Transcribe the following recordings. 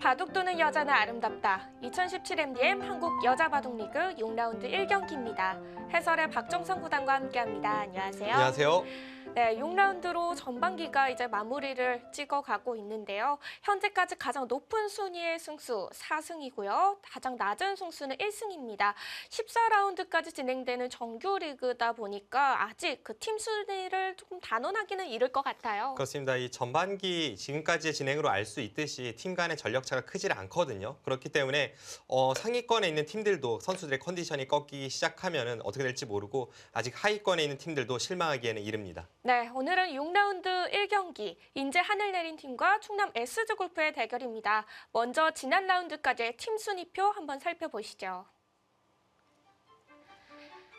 바둑 두는 여자는 아름답다. 2017 MDM 한국 여자바둑리그 6라운드 1경기입니다. 해설의 박정선 구단과 함께합니다. 안녕하세요. 안녕하세요. 네, 6라운드로 전반기가 이제 마무리를 찍어가고 있는데요. 현재까지 가장 높은 순위의 승수 4승이고요. 가장 낮은 승수는 1승입니다. 14라운드까지 진행되는 정규 리그다 보니까 아직 그 팀 순위를 조금 단언하기는 이를 것 같아요. 그렇습니다. 이 전반기 지금까지의 진행으로 알 수 있듯이 팀 간의 전력차가 크질 않거든요. 그렇기 때문에 상위권에 있는 팀들도 선수들의 컨디션이 꺾이기 시작하면 어떻게 될지 모르고 아직 하위권에 있는 팀들도 실망하기에는 이릅니다. 네, 오늘은 6라운드 1경기 인제 하늘내린 팀과 충남 SG골프의 대결입니다. 먼저 지난 라운드까지의 팀 순위표 한번 살펴보시죠.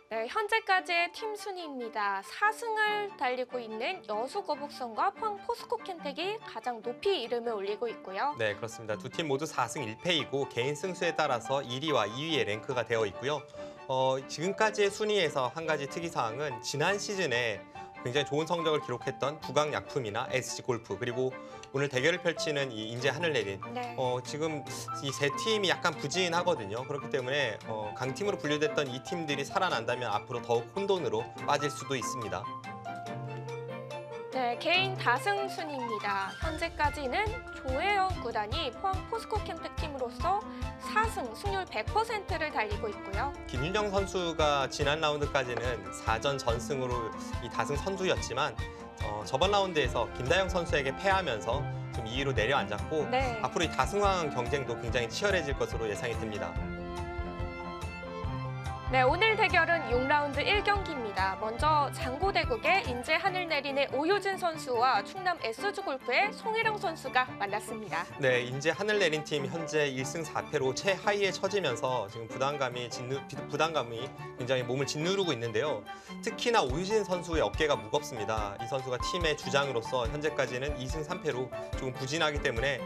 네, 현재까지의 팀 순위입니다. 4승을 달리고 있는 여수 거북선과 포항 포스코 켄텍이 가장 높이 이름을 올리고 있고요. 네, 그렇습니다. 두 팀 모두 4승 1패이고 개인 승수에 따라서 1위와 2위의 랭크가 되어 있고요. 지금까지의 순위에서 한 가지 특이사항은 지난 시즌에 굉장히 좋은 성적을 기록했던 부강약품이나 SG골프 그리고 오늘 대결을 펼치는 이 인제 하늘내린 네. 지금 이 세 팀이 약간 부진하거든요. 그렇기 때문에 강팀으로 분류됐던 이 팀들이 살아난다면 앞으로 더욱 혼돈으로 빠질 수도 있습니다. 네, 개인 다승 순위입니다. 현재까지는 조혜영 구단이 포항 포스코 캠텍 팀으로서 4승, 승률 100%를 달리고 있고요. 김윤정 선수가 지난 라운드까지는 4전 전승으로 이 다승 선두였지만 저번 라운드에서 김다영 선수에게 패하면서 좀 2위로 내려앉았고 네. 앞으로 이 다승왕 경쟁도 굉장히 치열해질 것으로 예상이 됩니다. 네, 오늘 대결은 6라운드 1경기입니다. 먼저 장고대국의 인제 하늘내린의 오유진 선수와 충남 SG골프의 송일영 선수가 만났습니다. 네, 인제 하늘내린 팀 현재 1승 4패로 최하위에 처지면서 지금 부담감이 굉장히 몸을 짓누르고 있는데요. 특히나 오유진 선수의 어깨가 무겁습니다. 이 선수가 팀의 주장으로서 현재까지는 2승 3패로 조금 부진하기 때문에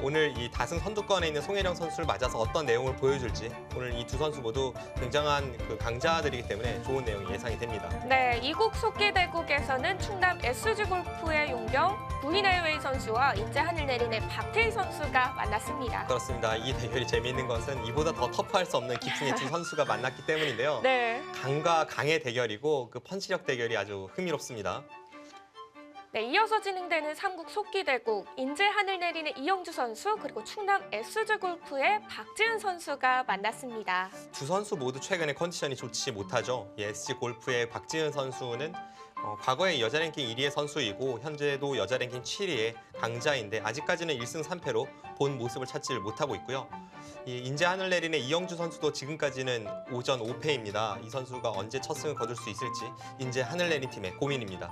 오늘 이 다승 선두권에 있는 송혜령 선수를 맞아서 어떤 내용을 보여줄지 오늘 이 두 선수 모두 굉장한 그 강자들이기 때문에 좋은 내용이 예상이 됩니다. 네, 이국 속기대국에서는 충남 SG골프의 용병 부인하이웨이 선수와 인제 하늘내린의 박태희 선수가 만났습니다. 그렇습니다. 이 대결이 재미있는 것은 이보다 더 터프할 수 없는 기풍의 두 선수가 만났기 때문인데요. 네. 강과 강의 대결이고 그 펀치력 대결이 아주 흥미롭습니다. 네, 이어서 진행되는 삼국 속기대국 인제 하늘내린의 이영주 선수 그리고 충남 SG골프의 박지은 선수가 만났습니다. 두 선수 모두 최근에 컨디션이 좋지 못하죠. SG골프의 박지은 선수는 과거에 여자 랭킹 1위의 선수이고 현재도 여자 랭킹 7위의 강자인데 아직까지는 1승 3패로 본 모습을 찾지를 못하고 있고요. 이 인제 하늘내린의 이영주 선수도 지금까지는 5전 5패입니다. 이 선수가 언제 첫 승을 거둘 수 있을지 인제 하늘내린 팀의 고민입니다.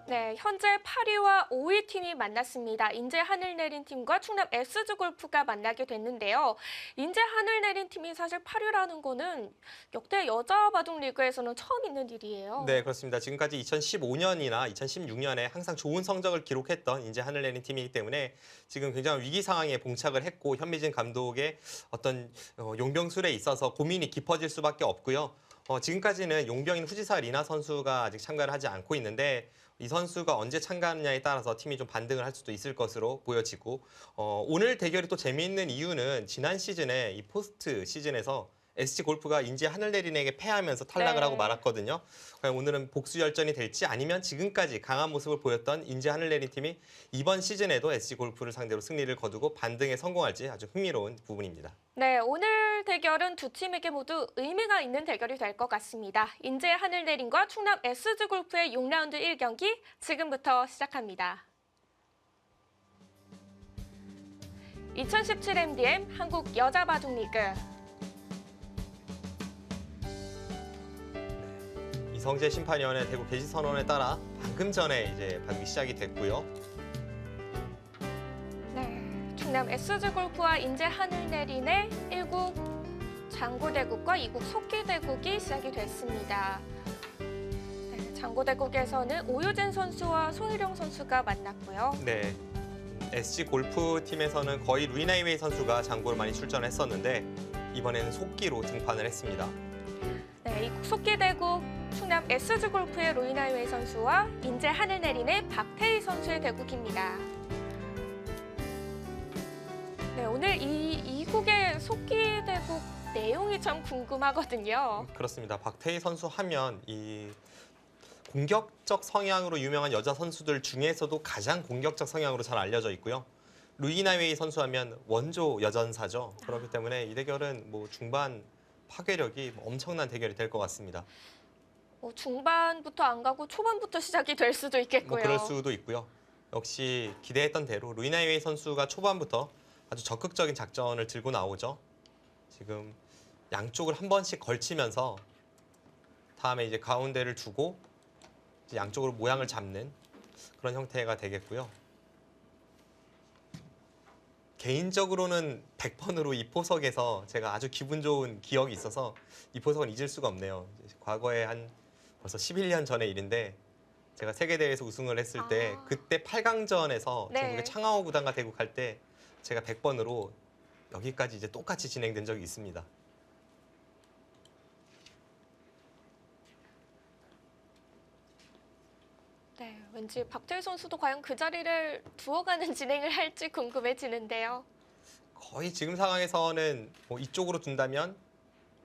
네, 현재 8위와 5위 팀이 만났습니다. 인제 하늘내린 팀과 충남 SG골프가 만나게 됐는데요. 인제 하늘내린 팀이 사실 8위라는 거는 역대 여자 바둑 리그에서는 처음 있는 일이에요. 네, 그렇습니다. 지금까지 2015년이나 2016년에 항상 좋은 성적을 기록했던 인제 하늘내린 팀이기 때문에 지금 굉장히 위기 상황에 봉착을 했고 현미진 감독의 어떤 용병술에 있어서 고민이 깊어질 수밖에 없고요. 지금까지는 용병인 후지사 리나 선수가 아직 참가를 하지 않고 있는데 이 선수가 언제 참가하느냐에 따라서 팀이 좀 반등을 할 수도 있을 것으로 보여지고 오늘 대결이 또 재미있는 이유는 지난 시즌에 이 포스트 시즌에서 SG골프가 인제 하늘내린에게 패하면서 탈락을 네. 하고 말았거든요. 과연 오늘은 복수 열전이 될지 아니면 지금까지 강한 모습을 보였던 인제 하늘내린 팀이 이번 시즌에도 SG골프를 상대로 승리를 거두고 반등에 성공할지 아주 흥미로운 부분입니다. 네, 오늘 대결은 두 팀에게 모두 의미가 있는 대결이 될 것 같습니다. 인제 하늘내린과 충남 SG골프의 6라운드 1경기 지금부터 시작합니다. 2017 MDM 한국 여자바둑리그 이성재 심판위원의 대구 개시 선언에 따라 방금 전에 이제 바둑이 시작이 됐고요. 네, 충남 SG골프와 인제 하늘내린의 1국 장고대국과 2국 속기대국이 시작이 됐습니다. 네, 장고대국에서는 오유진 선수와 송일영 선수가 만났고요. 네, SG골프 팀에서는 거의 루이나이웨이 선수가 장고를 많이 출전했었는데 이번에는 속기로 등판을 했습니다. 네, 2국 속기대국 충남 SG골프의 로이나이웨이 선수와 인제 하늘내린의 박태희 선수의 대국입니다. 네, 오늘 이 국의 속기대국 내용이 참 궁금하거든요. 그렇습니다. 박태희 선수 하면 이 공격적 성향으로 유명한 여자 선수들 중에서도 가장 공격적 성향으로 잘 알려져 있고요. 루이나 웨이 선수 하면 원조 여전사죠. 그렇기 때문에 이 대결은 뭐 중반 파괴력이 엄청난 대결이 될 것 같습니다. 중반부터 안 가고 초반부터 시작이 될 수도 있겠고요. 뭐 그럴 수도 있고요. 역시 기대했던 대로 루이나 웨이 선수가 초반부터 아주 적극적인 작전을 들고 나오죠. 지금 양쪽을 한 번씩 걸치면서 다음에 이제 가운데를 두고 이제 양쪽으로 모양을 잡는 그런 형태가 되겠고요. 개인적으로는 100번으로 이 포석에서 제가 아주 기분 좋은 기억이 있어서 이 포석은 잊을 수가 없네요. 과거에 한 벌써 11년 전의 일인데 제가 세계대회에서 우승을 했을 때 그때 8강전에서 네. 중국의 창하오 구단과 대국할 때 제가 100번으로 여기까지 이제 똑같이 진행된 적이 있습니다. 네, 왠지 박태희 선수도 과연 그 자리를 두어가는 진행을 할지 궁금해지는데요. 거의 지금 상황에서는 뭐 이쪽으로 둔다면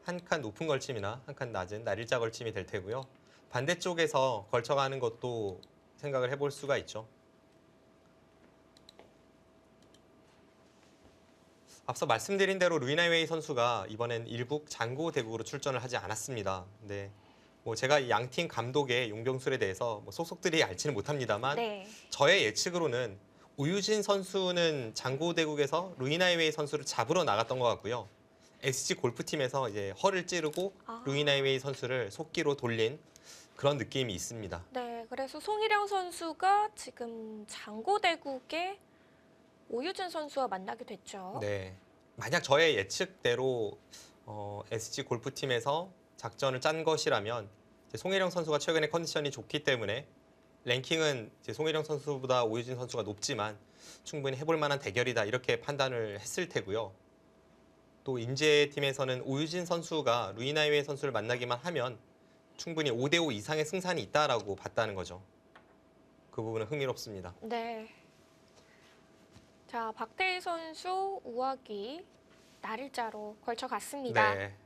한 칸 높은 걸침이나 한 칸 낮은 날일자 걸침이 될 테고요. 반대쪽에서 걸쳐가는 것도 생각을 해볼 수가 있죠. 앞서 말씀드린 대로 루이나 웨이 선수가 이번엔 일국 장고 대국으로 출전을 하지 않았습니다. 근데 뭐 제가 이 양팀 감독의 용병술에 대해서 뭐 속속들이 알지는 못합니다만 네. 저의 예측으로는 오유진 선수는 장고 대국에서 루이나 웨이 선수를 잡으러 나갔던 것 같고요. SG 골프팀에서 이제 허를 찌르고 루이나 웨이 선수를 속기로 돌린 그런 느낌이 있습니다. 네, 그래서 송일영 선수가 지금 장고대국의 오유진 선수와 만나게 됐죠. 네, 만약 저의 예측대로 SG 골프팀에서 작전을 짠 것이라면 이제 송혜령 선수가 최근에 컨디션이 좋기 때문에 랭킹은 이제 송혜령 선수보다 오유진 선수가 높지만 충분히 해볼 만한 대결이다 이렇게 판단을 했을 테고요. 또 인제팀에서는 오유진 선수가 루이나이웨이 선수를 만나기만 하면 충분히 5대5 이상의 승산이 있다라고 봤다는 거죠. 그 부분은 흥미롭습니다. 네. 자, 박태희 선수 우아기 날일자로 걸쳐갔습니다. 네.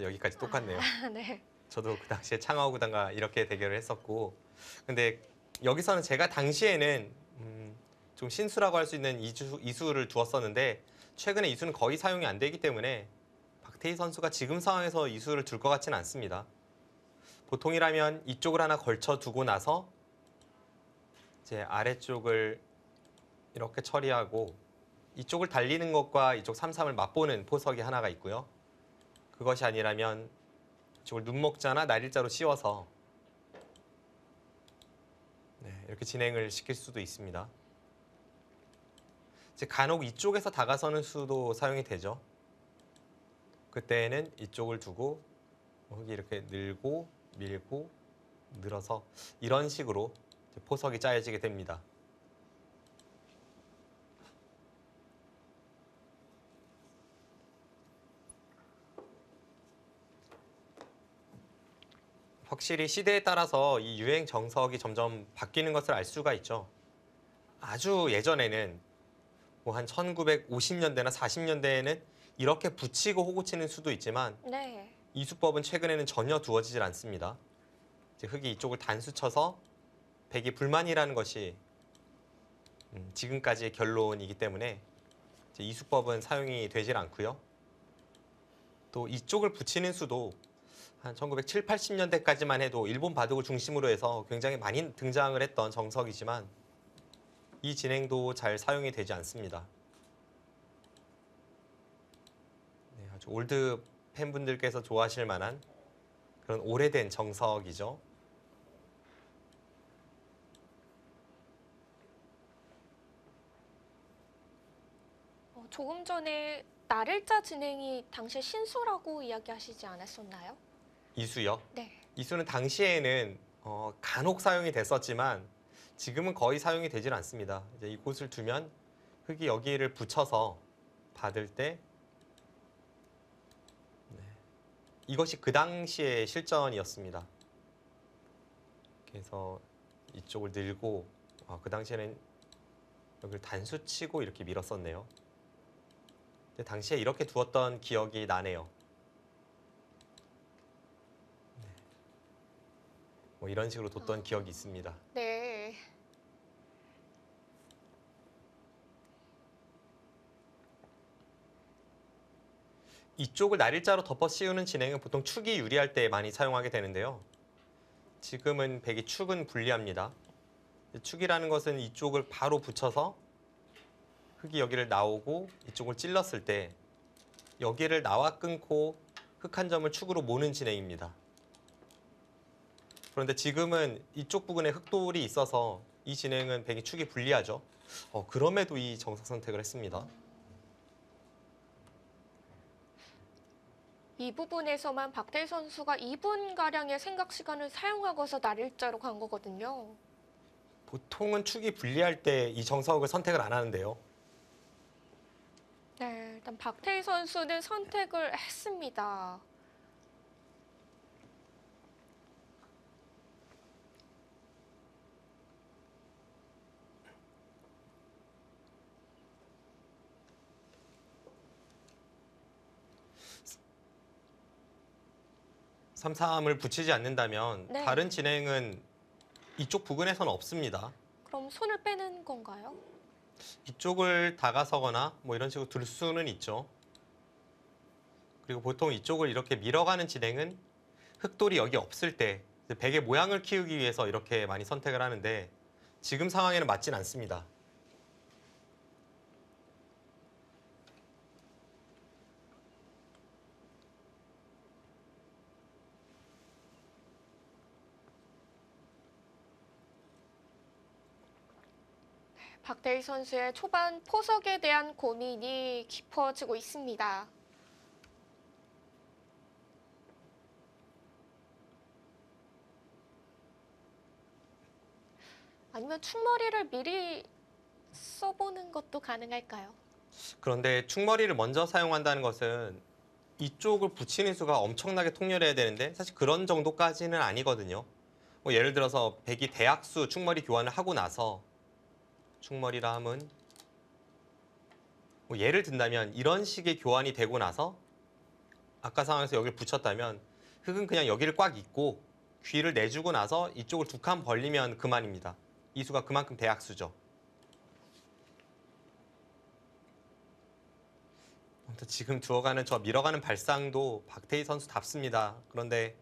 여기까지 똑같네요. 네. 저도 그 당시에 창하오 구단과 이렇게 대결을 했었고, 근데 여기서는 제가 당시에는 좀 신수라고 할 수 있는 이수를 두었었는데 최근에 이수는 거의 사용이 안 되기 때문에 박태희 선수가 지금 상황에서 이수를 둘 것 같지는 않습니다. 보통이라면 이쪽을 하나 걸쳐 두고 나서 이제 아래쪽을 이렇게 처리하고 이쪽을 달리는 것과 이쪽 3-3을 맛보는 포석이 하나가 있고요. 그것이 아니라면 이쪽을 눈목자나 날일자로 씌워서 이렇게 진행을 시킬 수도 있습니다. 이제 간혹 이쪽에서 다가서는 수도 사용이 되죠. 그때는 이쪽을 두고 여기 이렇게 늘고 밀고 늘어서 이런 식으로 포석이 짜여지게 됩니다. 확실히 시대에 따라서 이 유행 정석이 점점 바뀌는 것을 알 수가 있죠. 아주 예전에는 뭐 한 1950년대나 40년대에는 이렇게 붙이고 호구 치는 수도 있지만 네. 이 수법은 최근에는 전혀 두어지질 않습니다. 이제 흙이 이쪽을 단수 쳐서 백이 불만이라는 것이 지금까지의 결론이기 때문에 이제 이 수법은 사용이 되질 않고요. 또 이쪽을 붙이는 수도 한 1970, 80년대까지만 해도 일본 바둑을 중심으로 해서 굉장히 많이 등장을 했던 정석이지만 이 진행도 잘 사용이 되지 않습니다. 네, 아주 올드 팬분들께서 좋아하실 만한 그런 오래된 정석이죠. 조금 전에 날일자 진행이 당시에 신수라고 이야기하시지 않았었나요? 이수요. 네. 이수는 당시에는 간혹 사용이 됐었지만 지금은 거의 사용이 되질 않습니다. 이제 이곳을 두면 흙이 여기를 붙여서 받을 때 이것이 그 당시의 실전이었습니다. 그래서 이쪽을 늘고 그 당시에는 여기를 단수 치고 이렇게 밀었었네요. 근데 당시에 이렇게 두었던 기억이 나네요. 뭐 이런 식으로 뒀던 기억이 있습니다. 네. 이쪽을 날일자로 덮어 씌우는 진행은 보통 축이 유리할 때 많이 사용하게 되는데요. 지금은 백이 축은 불리합니다. 축이라는 것은 이쪽을 바로 붙여서 흙이 여기를 나오고 이쪽을 찔렀을 때 여기를 나와 끊고 흙 한 점을 축으로 모는 진행입니다. 그런데 지금은 이쪽 부분에 흙돌이 있어서 이 진행은 백이 축이 불리하죠. 그럼에도 이 정석 선택을 했습니다. 이 부분에서만 박태희 선수가 2분가량의 생각 시간을 사용하고서 날일자로 간 거거든요. 보통은 축이 불리할 때 이 정석을 선택을 안 하는데요. 네, 일단 박태희 선수는 선택을 했습니다. 삼삼을 붙이지 않는다면 네. 다른 진행은 이쪽 부근에서는 없습니다. 그럼 손을 빼는 건가요? 이쪽을 다가서거나 뭐 이런 식으로 둘 수는 있죠. 그리고 보통 이쪽을 이렇게 밀어가는 진행은 흙돌이 여기 없을 때 백의 모양을 키우기 위해서 이렇게 많이 선택을 하는데 지금 상황에는 맞진 않습니다. 박태희 선수의 초반 포석에 대한 고민이 깊어지고 있습니다. 아니면 충머리를 미리 써보는 것도 가능할까요? 그런데 축머리를 먼저 사용한다는 것은 이쪽을 붙이는 수가 엄청나게 통렬해야 되는데 사실 그런 정도까지는 아니거든요. 뭐 예를 들어서 백이 대학수 축머리 교환을 하고 나서 축머리라 함은 뭐 예를 든다면 이런 식의 교환이 되고 나서 아까 상황에서 여기를 붙였다면 흙은 그냥 여기를 꽉 잇고 귀를 내주고 나서 이쪽을 두 칸 벌리면 그만입니다. 이 수가 그만큼 대학수죠. 아무튼 지금 두어가는 저 밀어가는 발상도 박태희 선수답습니다. 그런데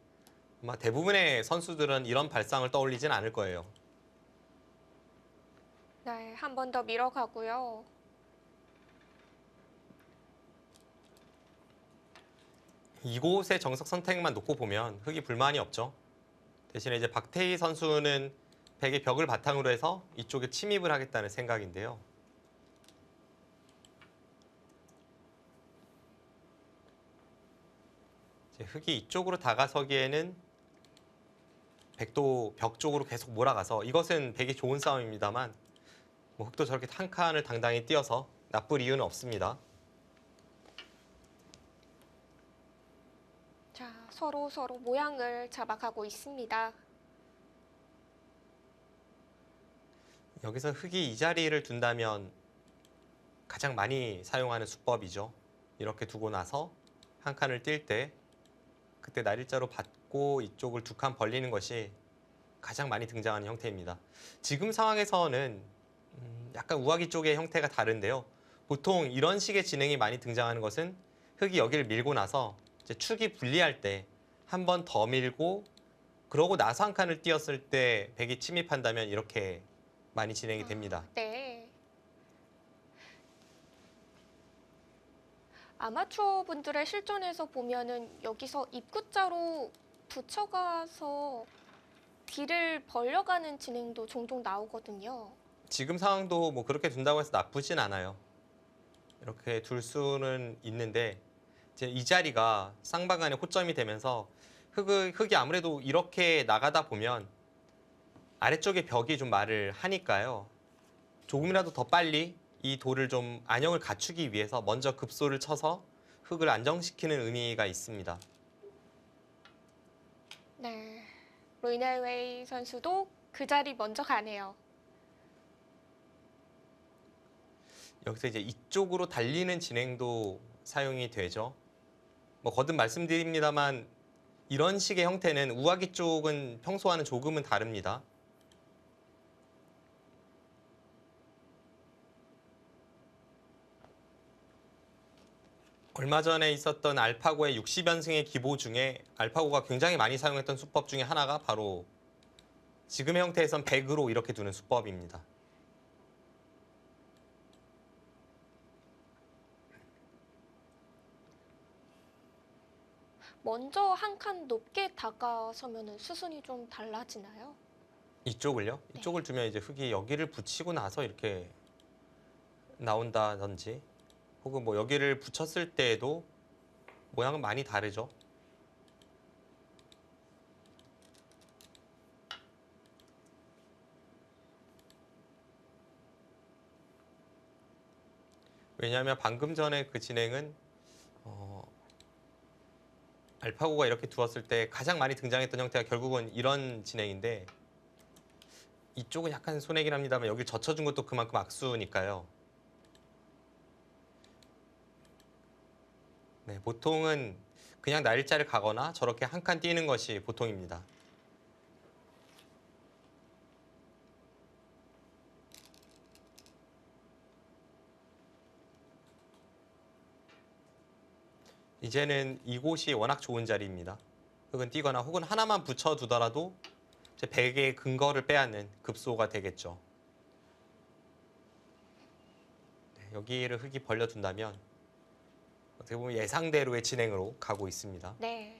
아마 대부분의 선수들은 이런 발상을 떠올리진 않을 거예요. 네, 한 번 더 밀어가고요. 이곳의 정석 선택만 놓고 보면 흙이 불만이 없죠. 대신에 이제 박태희 선수는 백의 벽을 바탕으로 해서 이쪽에 침입을 하겠다는 생각인데요. 이제 흙이 이쪽으로 다가서기에는 백도 벽 쪽으로 계속 몰아가서 이것은 백이 좋은 싸움입니다만 뭐 흙도 저렇게 한 칸을 당당히 뛰어서 나쁠 이유는 없습니다. 자, 서로 모양을 잡아가고 있습니다. 여기서 흙이 이 자리를 둔다면 가장 많이 사용하는 수법이죠. 이렇게 두고 나서 한 칸을 뛸 때 그때 날일자로 받고 이쪽을 두 칸 벌리는 것이 가장 많이 등장하는 형태입니다. 지금 상황에서는 약간 우아기 쪽의 형태가 다른데요. 보통 이런 식의 진행이 많이 등장하는 것은 흙이 여기를 밀고 나서 이제 축이 불리할 때 한 번 더 밀고 그러고 나서 한 칸을 띄었을 때 백이 침입한다면 이렇게 많이 진행이 됩니다. 네. 아마추어 분들의 실전에서 보면은 여기서 입구자로 붙여가서 뒤를 벌려가는 진행도 종종 나오거든요. 지금 상황도 뭐 그렇게 둔다고 해서 나쁘진 않아요. 이렇게 둘 수는 있는데 이제 이 자리가 쌍방간의 호점이 되면서 흙이 아무래도 이렇게 나가다 보면 아래쪽의 벽이 좀 말을 하니까요. 조금이라도 더 빨리 이 돌을 좀 안형을 갖추기 위해서 먼저 급소를 쳐서 흙을 안정시키는 의미가 있습니다. 네. 로이넬웨이 선수도 그 자리 먼저 가네요. 여기서 이제 이쪽으로 달리는 진행도 사용이 되죠. 뭐 거듭 말씀드립니다만 이런 식의 형태는 우아기 쪽은 평소와는 조금은 다릅니다. 얼마 전에 있었던 알파고의 60연승의 기보 중에 알파고가 굉장히 많이 사용했던 수법 중에 하나가 바로 지금의 형태에선 100으로 이렇게 두는 수법입니다. 먼저 한 칸 높게 다가서면 수순이 좀 달라지나요? 이쪽을요? 네. 이쪽을 두면 이제 흙이 여기를 붙이고 나서 이렇게 나온다든지 혹은 뭐 여기를 붙였을 때에도 모양은 많이 다르죠. 왜냐하면 방금 전에 그 진행은 알파고가 이렇게 두었을 때 가장 많이 등장했던 형태가 결국은 이런 진행인데 이쪽은 약간 손해긴 합니다만 여기 젖혀준 것도 그만큼 악수니까요. 네, 보통은 그냥 날짜를 가거나 저렇게 한 칸 띄는 것이 보통입니다. 이제는 이곳이 워낙 좋은 자리입니다. 흙은 띄거나 혹은 하나만 붙여두더라도 제 백의 근거를 빼앗는 급소가 되겠죠. 네, 여기를 흙이 벌려둔다면 어떻게 보면 예상대로의 진행으로 가고 있습니다. 네.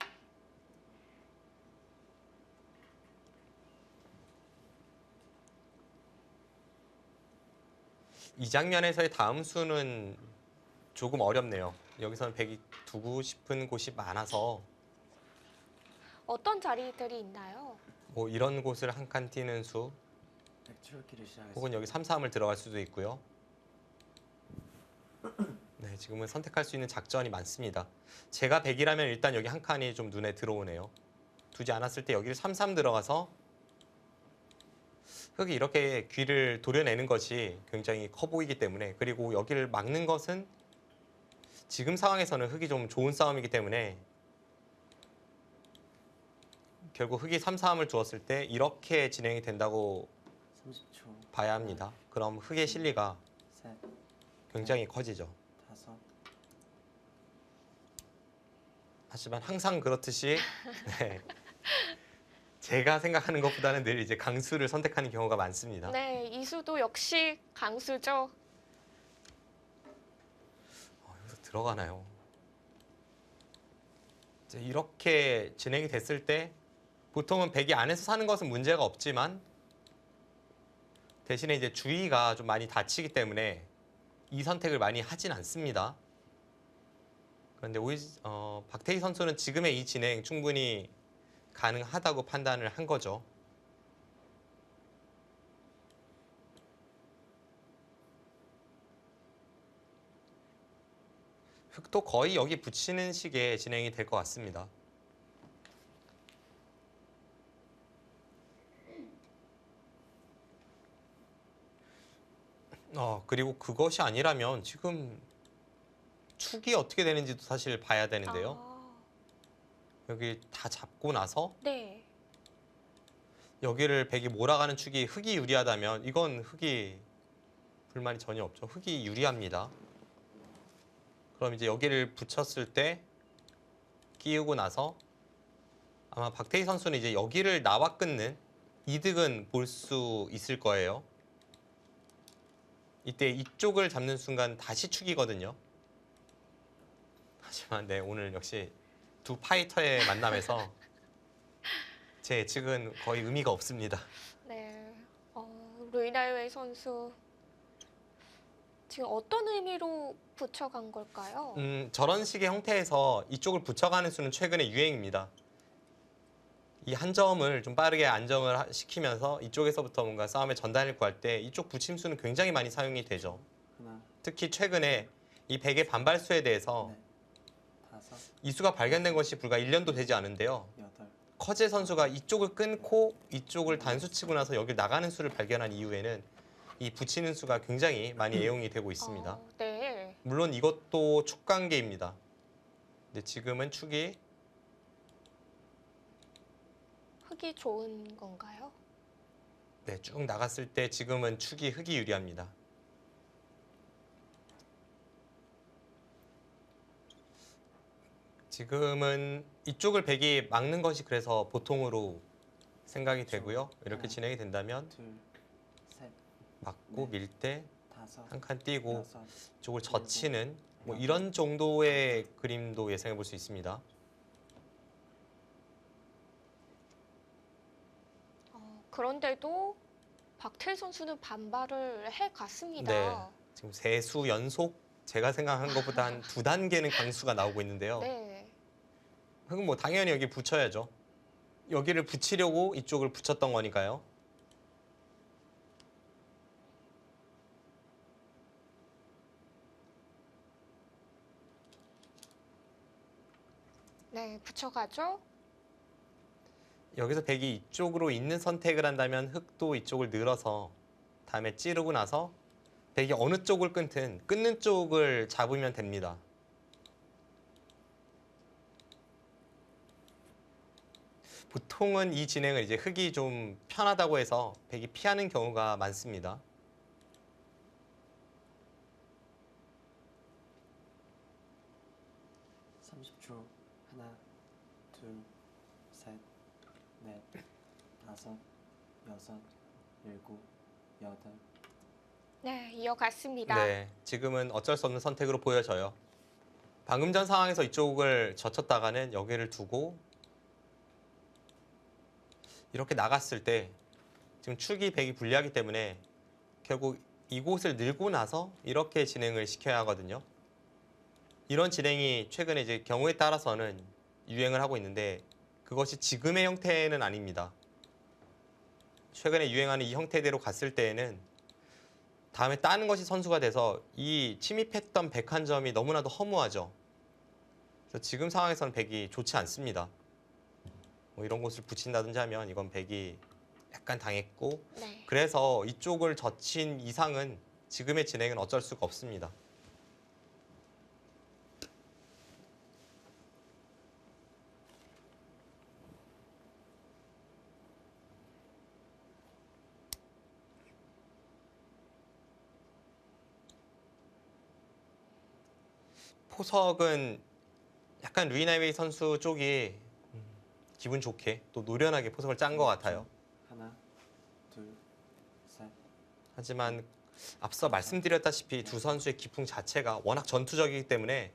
이 장면에서의 다음 수는 조금 어렵네요. 여기서는 백이 두고 싶은 곳이 많아서 어떤 자리들이 있나요? 뭐 이런 곳을 한 칸 띄는 수 백출기를 시작했습니다. 혹은 여기 3, 3을 들어갈 수도 있고요. 네, 지금은 선택할 수 있는 작전이 많습니다. 제가 100이라면 일단 여기 한 칸이 좀 눈에 들어오네요. 두지 않았을 때 여기를 3, 3 들어가서 흙이 이렇게 귀를 도려내는 것이 굉장히 커 보이기 때문에 그리고 여기를 막는 것은 지금 상황에서는 흙이 좀 좋은 싸움이기 때문에 결국 흙이 3, 3을 두었을 때 이렇게 진행이 된다고 30초. 봐야 합니다. 그럼 흙의 실리가 셋, 굉장히 커지죠. 다섯. 하지만 항상 그렇듯이 네, 제가 생각하는 것보다는 늘 이제 강수를 선택하는 경우가 많습니다. 네, 이수도 역시 강수죠. 여기서 들어가나요? 이제 이렇게 진행이 됐을 때 보통은 백이 안에서 사는 것은 문제가 없지만 대신에 이제 주위가 좀 많이 다치기 때문에 이 선택을 많이 하진 않습니다. 그런데 박태희 선수는 지금의 이 진행 충분히 가능하다고 판단을 한 거죠. 흙도 거의 여기 붙이는 식의 진행이 될 것 같습니다. 그리고 그것이 아니라면 지금 축이 어떻게 되는지도 사실 봐야 되는데요. 아, 여기 다 잡고 나서 네. 여기를 백이 몰아가는 축이 흙이 유리하다면 이건 흙이 불만이 전혀 없죠. 흙이 유리합니다. 그럼 이제 여기를 붙였을 때 끼우고 나서 아마 박태희 선수는 이제 여기를 나와 끊는 이득은 볼 수 있을 거예요. 이때 이쪽을 잡는 순간 다시 축이거든요. 하지만 네, 오늘 역시 두 파이터의 만남에서 제 예측은 거의 의미가 없습니다. 네. 루이나이웨이 선수 지금 어떤 의미로 붙여간 걸까요? 저런 식의 형태에서 이쪽을 붙여가는 수는 최근의 유행입니다. 이 한 점을 좀 빠르게 안정을 시키면서 이쪽에서부터 뭔가 싸움의 전단을 구할 때 이쪽 붙임수는 굉장히 많이 사용이 되죠. 하나, 특히 최근에 이 백의 반발수에 대해서 넷, 다섯, 이 수가 발견된 것이 불과 1년도 되지 않은데요. 여덟. 커제 선수가 이쪽을 끊고 이쪽을 단수 치고 나서 여기 나가는 수를 발견한 이후에는 이 붙이는 수가 굉장히 많이 애용이 되고 있습니다. 네. 물론 이것도 축 관계입니다. 근데 지금은 축이 흙이 좋은 건가요? 네, 쭉 나갔을 때 지금은 축이 흙이 유리합니다. 지금은 이쪽을 백이 막는 것이 그래서 보통으로 생각이 되고요. 이렇게 진행이 된다면 둘, 셋, 막고 네. 밀 때 다섯, 한 칸 띄고 여섯, 이쪽을 젖히는 뭐 여덟. 이런 정도의 그림도 예상해 볼 수 있습니다. 그런데도 박태일 선수는 반발을 해 갔습니다. 네, 지금 세 수 연속 제가 생각한 것보다 한 두 단계는 강수가 나오고 있는데요. 네. 그럼 뭐 당연히 여기 붙여야죠. 여기를 붙이려고 이쪽을 붙였던 거니까요. 네, 붙여가죠. 여기서 백이 이쪽으로 있는 선택을 한다면 흑도 이쪽을 늘어서 다음에 찌르고 나서 백이 어느 쪽을 끊든 끊는 쪽을 잡으면 됩니다. 보통은 이 진행을 이제 흑이 좀 편하다고 해서 백이 피하는 경우가 많습니다. (30초) 하나, 둘, 셋, 넷, 다섯, 여섯, 일곱, 여덟. 네, 이어갔습니다. 네, 지금은 어쩔 수 없는 선택으로 보여져요. 방금 전 상황에서 이쪽을 젖혔다가는 여기를 두고 이렇게 나갔을 때 지금 축이 백이 불리하기 때문에 결국 이곳을 늘고 나서 이렇게 진행을 시켜야 하거든요. 이런 진행이 최근에 이제 경우에 따라서는 유행을 하고 있는데 그것이 지금의 형태는 아닙니다. 최근에 유행하는 이 형태대로 갔을 때에는 다음에 따는 것이 선수가 돼서 이 침입했던 백 한 점이 너무나도 허무하죠. 그래서 지금 상황에서는 백이 좋지 않습니다. 뭐 이런 곳을 붙인다든지 하면 이건 백이 약간 당했고 네. 그래서 이쪽을 젖힌 이상은 지금의 진행은 어쩔 수가 없습니다. 포석은 약간 루이나웨이 선수 쪽이 기분 좋게 또 노련하게 포석을 짠 것 같아요. 하나, 둘, 셋. 하지만 앞서 말씀드렸다시피 두 선수의 기풍 자체가 워낙 전투적이기 때문에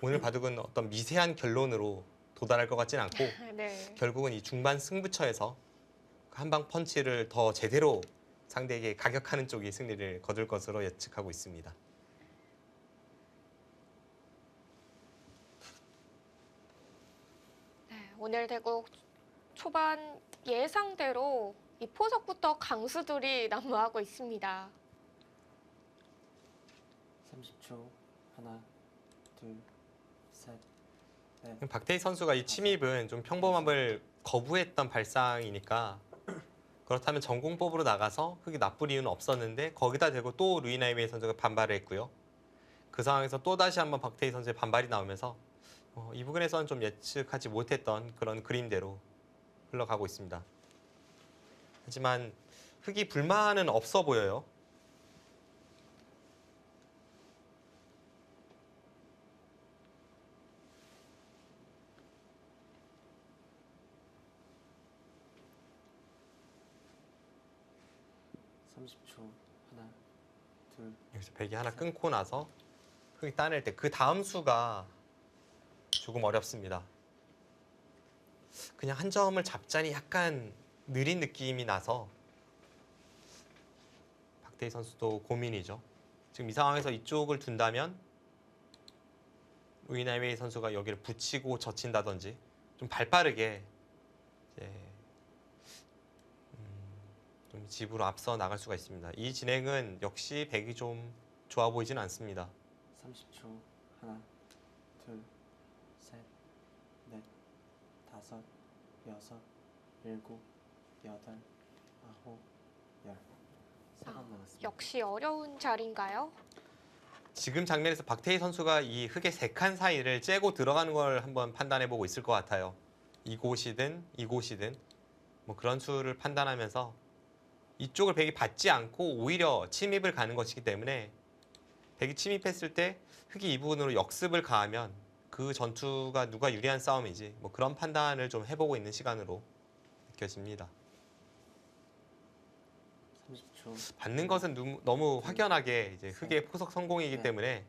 오늘 바둑은 어떤 미세한 결론으로 도달할 것 같진 않고 네. 결국은 이 중반 승부처에서 한방 펀치를 더 제대로 상대에게 가격하는 쪽이 승리를 거둘 것으로 예측하고 있습니다. 네, 오늘 대국 초반 예상대로 이 포석부터 강수들이 난무하고 있습니다. 30초. 하나, 둘, 셋, 넷. 박태희 선수가 이 침입은 좀 평범함을 거부했던 발상이니까 그렇다면 전공법으로 나가서 흙이 나쁠 이유는 없었는데 거기다 대고 또 루이나이웨이 선수가 반발을 했고요. 그 상황에서 또다시 한번 박태희 선수의 반발이 나오면서 이 부분에서는 좀 예측하지 못했던 그런 그림대로 흘러가고 있습니다. 하지만 흙이 불만은 없어 보여요. (30초) 하나, 둘, 여기서 백이 하나 끊고 나서 흙이 따낼 때 그 다음 수가 조금 어렵습니다. 그냥 한 점을 잡자니 약간 느린 느낌이 나서 박태희 선수도 고민이죠. 지금 이 상황에서 이쪽을 둔다면 루이나웨이 선수가 여기를 붙이고 젖힌다든지 좀 발빠르게 이제 좀 집으로 앞서 나갈 수가 있습니다. 이 진행은 역시 백이 좀 좋아 보이진 않습니다. 30초. 하나, 둘, 셋, 넷, 다섯, 여섯, 일곱, 여덟, 아홉, 열. 4번 나갔습니다. 역시 어려운 자리인가요? 지금 장면에서 박태희 선수가 이 흙의 3칸 사이를 째고 들어가는 걸 한번 판단해보고 있을 것 같아요. 이곳이든 이곳이든 뭐 그런 수를 판단하면서 이쪽을 백이 받지 않고 오히려 침입을 가는 것이기 때문에 백이 침입했을 때 흙이 이 부분으로 역습을 가하면 그 전투가 누가 유리한 싸움이지 뭐 그런 판단을 좀 해보고 있는 시간으로 느껴집니다. 30초. 받는 것은 너무 확연하게 이제 흙의 포석 성공이기 네. 때문에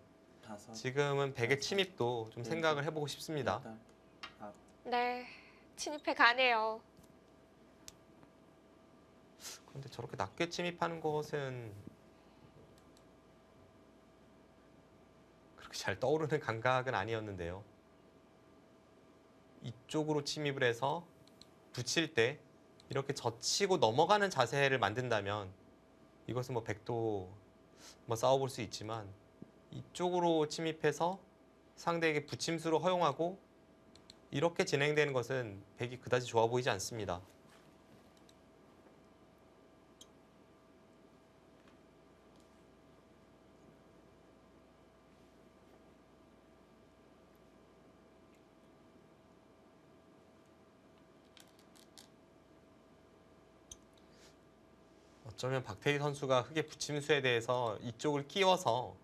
5, 지금은 백의 침입도 좀 생각을 해보고 싶습니다. 8, 9. 네, 침입해 가네요. 그런데 저렇게 낮게 침입하는 것은 그렇게 잘 떠오르는 감각은 아니었는데요. 이쪽으로 침입을 해서 붙일 때 이렇게 젖히고 넘어가는 자세를 만든다면 이것은 뭐 백도 뭐 싸워볼 수 있지만 이쪽으로 침입해서 상대에게 붙임수로 허용하고 이렇게 진행되는 것은 백이 그다지 좋아 보이지 않습니다. 어쩌면 박태희 선수가 흙의 붙임수에 대해서 이쪽을 끼워서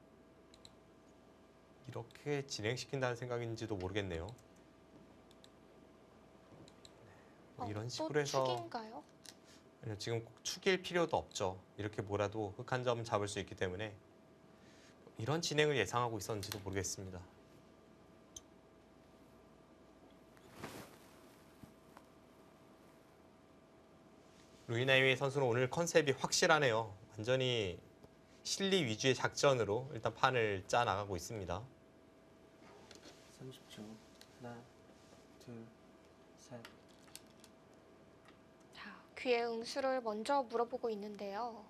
이렇게 진행시킨다는 생각인지도 모르겠네요. 뭐 이런 또 식으로 해서 축인가요? 아니요, 지금 꼭 축일 필요도 없죠. 이렇게 몰아도 흙 한 점 잡을 수 있기 때문에 이런 진행을 예상하고 있었는지도 모르겠습니다. 루이나이웨이 선수는 오늘 컨셉이 확실하네요. 완전히 실리 위주의 작전으로 일단 판을 짜 나가고 있습니다. 30초. 하나, 둘, 셋. 자, 귀의 응수를 먼저 물어보고 있는데요.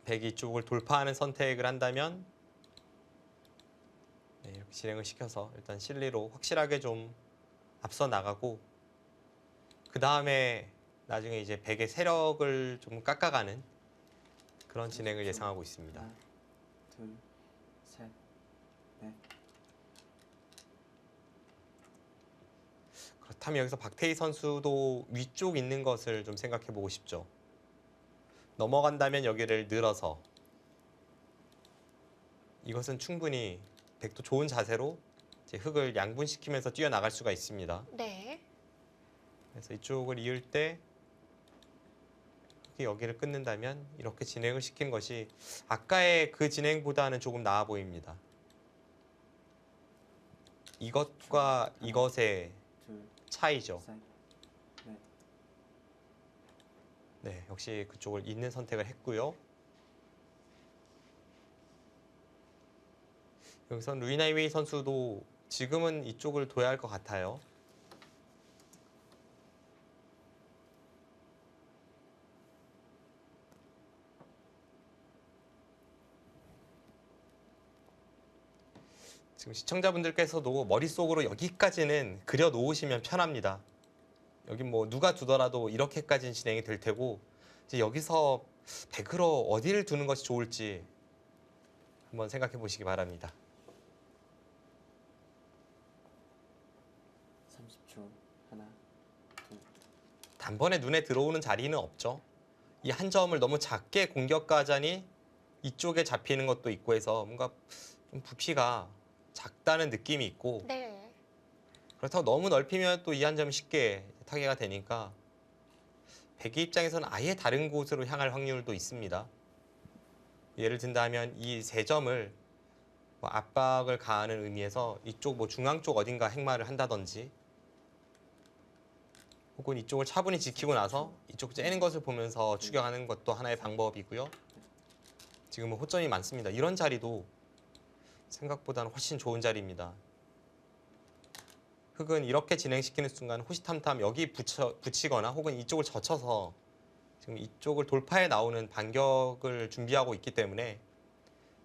백이 쪽을 돌파하는 선택을 한다면 네, 이렇게 진행을 시켜서 일단 실리로 확실하게 좀 앞서 나가고 그 다음에 나중에 이제 백의 세력을 좀 깎아가는 그런 진행을 예상하고 있습니다. 하나, 둘, 셋, 넷. 그렇다면 여기서 박태희 선수도 위쪽 있는 것을 좀 생각해 보고 싶죠. 넘어간다면 여기를 늘어서 이것은 충분히 백도 좋은 자세로 이제 흙을 양분시키면서 뛰어나갈 수가 있습니다. 네. 그래서 이쪽을 이을 때 흙이 여기를 끊는다면 이렇게 진행을 시킨 것이 아까의 그 진행보다는 조금 나아 보입니다. 이것과 이것의 둘, 차이죠. 셋, 넷. 네, 역시 그쪽을 잇는 선택을 했고요. 여기서 루이나이웨이 선수도 지금은 이쪽을 둬야 할 것 같아요. 지금 시청자분들께서도 머릿속으로 여기까지는 그려 놓으시면 편합니다. 여기 뭐 누가 두더라도 이렇게까지는 진행이 될 테고 이제 여기서 백으로 어디를 두는 것이 좋을지 한번 생각해 보시기 바랍니다. 30초. 하나, 둘. 단번에 눈에 들어오는 자리는 없죠. 이 한 점을 너무 작게 공격가자니 이쪽에 잡히는 것도 있고 해서 뭔가 좀 부피가 작다는 느낌이 있고 네. 그렇다고 너무 넓히면 또 이 한 점이 쉽게 타개가 되니까 백의 입장에서는 아예 다른 곳으로 향할 확률도 있습니다. 예를 든다면 이 세 점을 뭐 압박을 가하는 의미에서 이쪽 뭐 중앙 쪽 어딘가 행마를 한다든지 혹은 이쪽을 차분히 지키고 나서 이쪽 째는 것을 보면서 추격하는 것도 하나의 방법이고요. 지금은 호점이 많습니다. 이런 자리도 생각보다는 훨씬 좋은 자리입니다. 흙은 이렇게 진행시키는 순간 호시탐탐 여기 붙이거나 혹은 이쪽을 젖혀서 지금 이쪽을 돌파해 나오는 반격을 준비하고 있기 때문에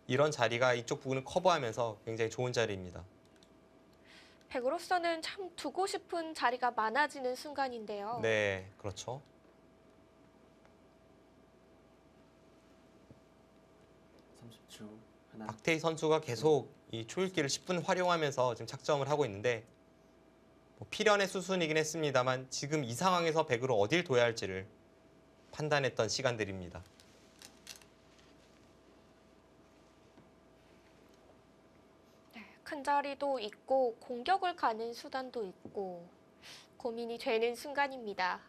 이런 자리가 이쪽 부분을 커버하면서 굉장히 좋은 자리입니다. 백으로서는 참 두고 싶은 자리가 많아지는 순간인데요. 네, 그렇죠. 30초. 하나, 박태희 선수가 계속 이 초읽기를 10분 활용하면서 지금 착점을 하고 있는데 뭐 필연의 수순이긴 했습니다만 지금 이 상황에서 백으로 어딜 둬야 할지를 판단했던 시간들입니다. 큰 자리도 있고 공격을 가는 수단도 있고 고민이 되는 순간입니다.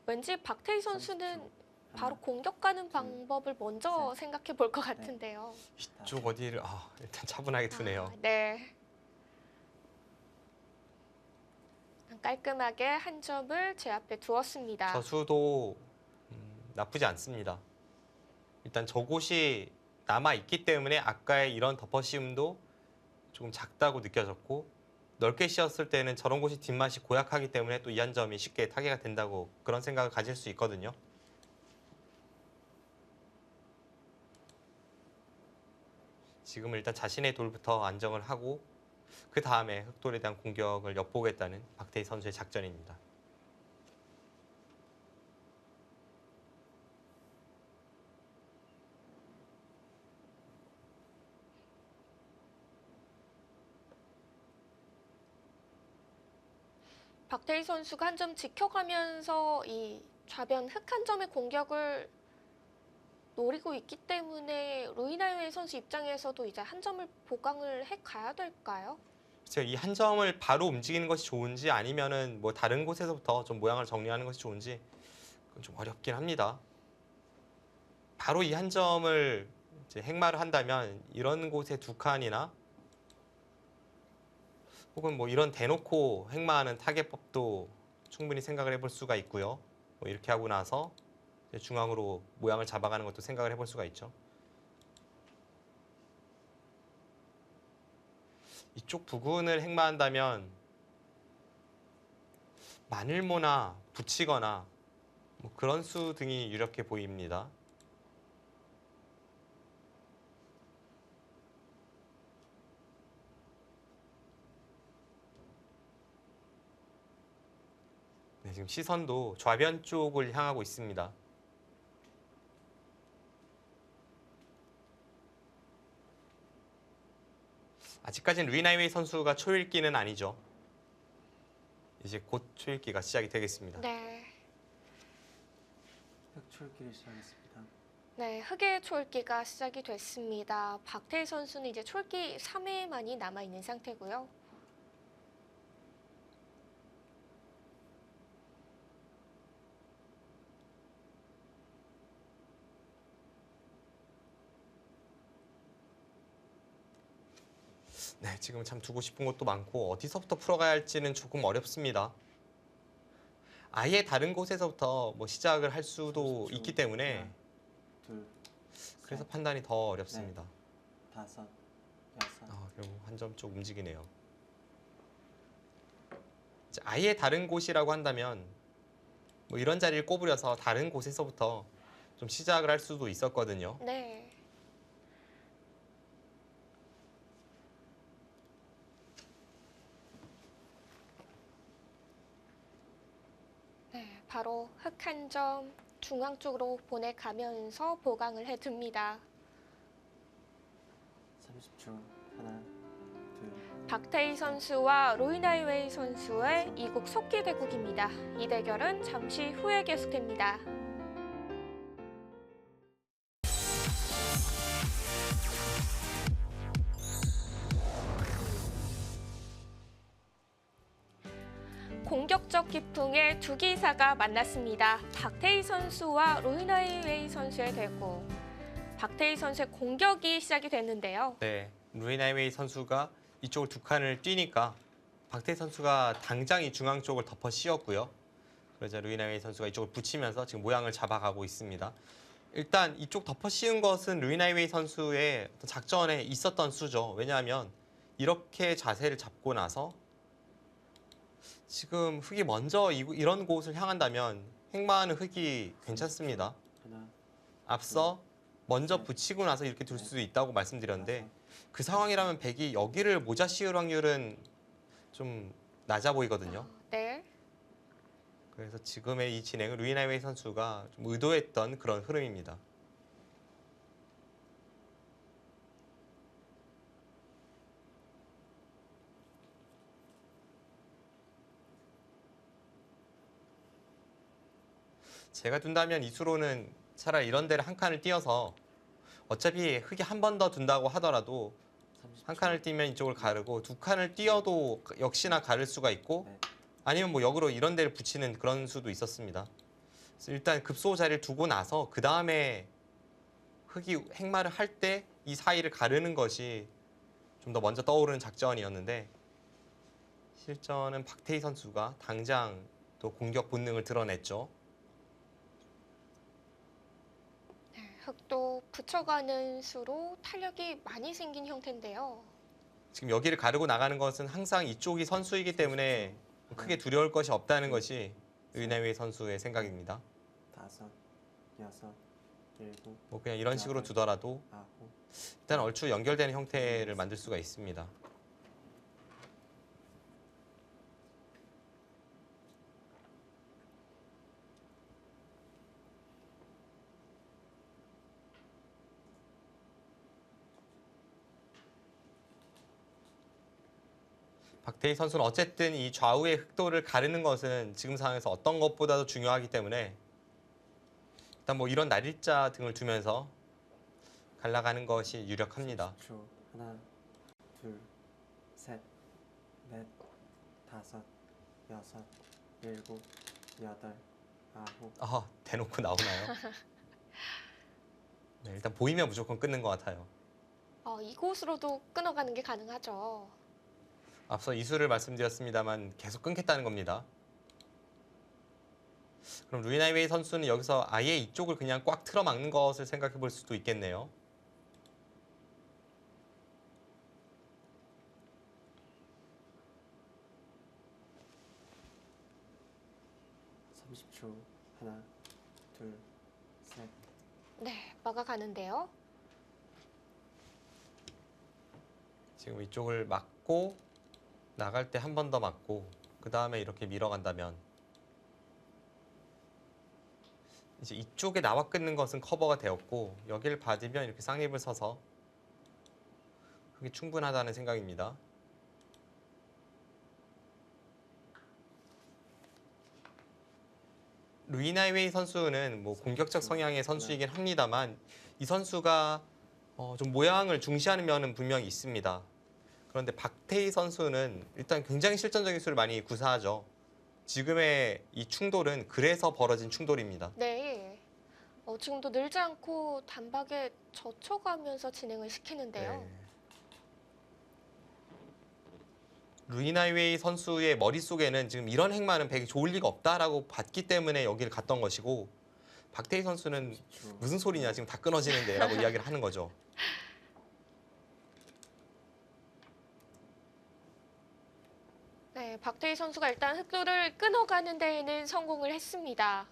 왠지 박태희 선수는 30초. 바로 하나, 공격 가는 방법을 먼저 셋, 생각해 볼 것 같은데요. 이쪽 어디를 일단 차분하게 두네요. 네. 깔끔하게 한 점을 제 앞에 두었습니다. 저수도 나쁘지 않습니다. 일단 저곳이 남아 있기 때문에 아까의 이런 덮어씌움도 조금 작다고 느껴졌고 넓게 씌웠을 때는 저런 곳이 뒷맛이 고약하기 때문에 또 이 한 점이 쉽게 타개가 된다고 그런 생각을 가질 수 있거든요. 지금은 일단 자신의 돌부터 안정을 하고 그 다음에 흑돌에 대한 공격을 엿보겠다는 박태희 선수의 작전입니다. 박태희 선수가 한 점 지켜가면서 이 좌변 흑 한 점의 공격을 노리고 있기 때문에 루이나이웨이 선수 입장에서도 이제 한 점을 보강을 해 가야 될까요? 이 한 점을 바로 움직이는 것이 좋은지 아니면은 뭐 다른 곳에서부터 좀 모양을 정리하는 것이 좋은지 그건 좀 어렵긴 합니다. 바로 이 한 점을 이제 행마를 한다면 이런 곳에 두 칸이나 혹은 뭐 이런 대놓고 행마하는 타겟법도 충분히 생각을 해볼 수가 있고요. 뭐 이렇게 하고 나서 이제 중앙으로 모양을 잡아가는 것도 생각을 해볼 수가 있죠. 이쪽 부근을 행마한다면 마늘모나 붙이거나 뭐 그런 수 등이 유력해 보입니다. 네, 지금 시선도 좌변 쪽을 향하고 있습니다. 아직까지는 루이나이웨이 선수가 초읽기는 아니죠. 이제 곧 초읽기가 시작이 되겠습니다. 네. 흑출기를 시작했습니다. 네, 흑의 초읽기가 시작이 됐습니다. 박태희 선수는 이제 초읽기 3회만이 남아 있는 상태고요. 네, 지금 참 두고 싶은 것도 많고 어디서부터 풀어가야 할지는 조금 어렵습니다. 아예 다른 곳에서부터 뭐 시작을 할 수도 30초. 있기 때문에 하나, 둘, 그래서 셋, 판단이 더 어렵습니다. 다섯, 여섯. 결국 한 점 쪽 움직이네요. 이제 아예 다른 곳이라고 한다면 뭐 이런 자리를 꼬부려서 다른 곳에서부터 좀 시작을 할 수도 있었거든요. 네. 네, 바로 흑 한 점 중앙 쪽으로 보내가면서 보강을 해둡니다. 30초. 하나, 둘, 박태희 선수와 루이나이웨이 선수의 이국 속기 대국입니다. 이 대결은 잠시 후에 계속됩니다. 공격적 기풍의 두 기사가 만났습니다. 박태희 선수와 루이나이웨이 선수의 대국. 박태희 선수의 공격이 시작이 됐는데요. 네, 루이나이웨이 선수가 이쪽을 두 칸을 뛰니까 박태희 선수가 당장 이 중앙 쪽을 덮어 씌웠고요. 그러자 루이나이웨이 선수가 이쪽을 붙이면서 지금 모양을 잡아가고 있습니다. 일단 이쪽 덮어 씌운 것은 루이나이웨이 선수의 어떤 작전에 있었던 수죠. 왜냐하면 이렇게 자세를 잡고 나서 지금 흙이 먼저 이런 곳을 향한다면 행마하는 흙이 괜찮습니다. 하나, 앞서 먼저 붙이고 나서 이렇게 둘 수도 있다고 말씀드렸는데 그 상황이라면 백이 여기를 모자 씌울 확률은 좀 낮아 보이거든요. 네. 그래서 지금의 이 진행은 루이나웨이 선수가 좀 의도했던 그런 흐름입니다. 제가 둔다면 이 수로는 차라리 이런 데를 한 칸을 띄어서 어차피 흙이 한 번 더 둔다고 하더라도 30초. 한 칸을 띄면 이쪽을 가르고 두 칸을 띄어도 역시나 가를 수가 있고 네. 아니면 뭐 역으로 이런 데를 붙이는 그런 수도 있었습니다. 그래서 일단 급소 자리를 두고 나서 그 다음에 흙이 행마를 할 때 이 사이를 가르는 것이 좀 더 먼저 떠오르는 작전이었는데 실전은 박태희 선수가 당장 또 공격 본능을 드러냈죠. 네, 흙도 붙여가는 수로 탄력이 많이 생긴 형태인데요. 지금 여기를 가르고 나가는 것은 항상 이쪽이 선수이기 때문에 크게 두려울 것이 없다는 것이 유나웨이 선수의 생각입니다. 다섯, 여섯, 일곱, 뭐 그냥 이런 식으로 두더라도 아홉. 일단 얼추 연결되는 형태를 만들 수가 있습니다. 박태희 선수는 어쨌든 이 좌우의 흑도를 가르는 것은 지금 상황에서 어떤 것보다도 중요하기 때문에 일단 뭐 이런 날일자 등을 두면서 갈라가는 것이 유력합니다. 30초. 하나, 둘, 셋, 넷, 다섯, 여섯, 일곱, 여덟, 아홉. 대놓고 나오나요? 네, 일단 보이면 무조건 끊는 것 같아요. 이곳으로도 끊어가는 게 가능하죠. 앞서 이수를 말씀드렸습니다만 계속 끊겠다는 겁니다. 그럼 루이나웨이 선수는 여기서 아예 이쪽을 그냥 꽉 틀어막는 것을 생각해 볼 수도 있겠네요. 30초. 하나, 둘, 셋. 네, 막아가는데요. 지금 이쪽을 막고 나갈 때 한 번 더 막고 그 다음에 이렇게 밀어간다면 이제 이쪽에 나와 끊는 것은 커버가 되었고 여기를 받으면 이렇게 쌍립을 서서 그게 충분하다는 생각입니다. 루이나웨이 선수는 뭐 공격적 성향의 선수이긴 합니다만 이 선수가 좀 모양을 중시하는 면은 분명히 있습니다. 그런데 박태희 선수는 일단 굉장히 실전적인 수를 많이 구사하죠. 지금의 이 충돌은 그래서 벌어진 충돌입니다. 네. 지금도 늘지 않고 단박에 젖혀가면서 진행을 시키는데요. 네. 루이나웨이 선수의 머릿속에는 지금 이런 행마는 백이 좋을 리가 없다라고 봤기 때문에 여기를 갔던 것이고 박태희 선수는 30초. 무슨 소리냐 지금 다 끊어지는데 라고 이야기를 하는 거죠. 네, 박태희 선수가 일단 흑도를 끊어가는 데에는 성공을 했습니다.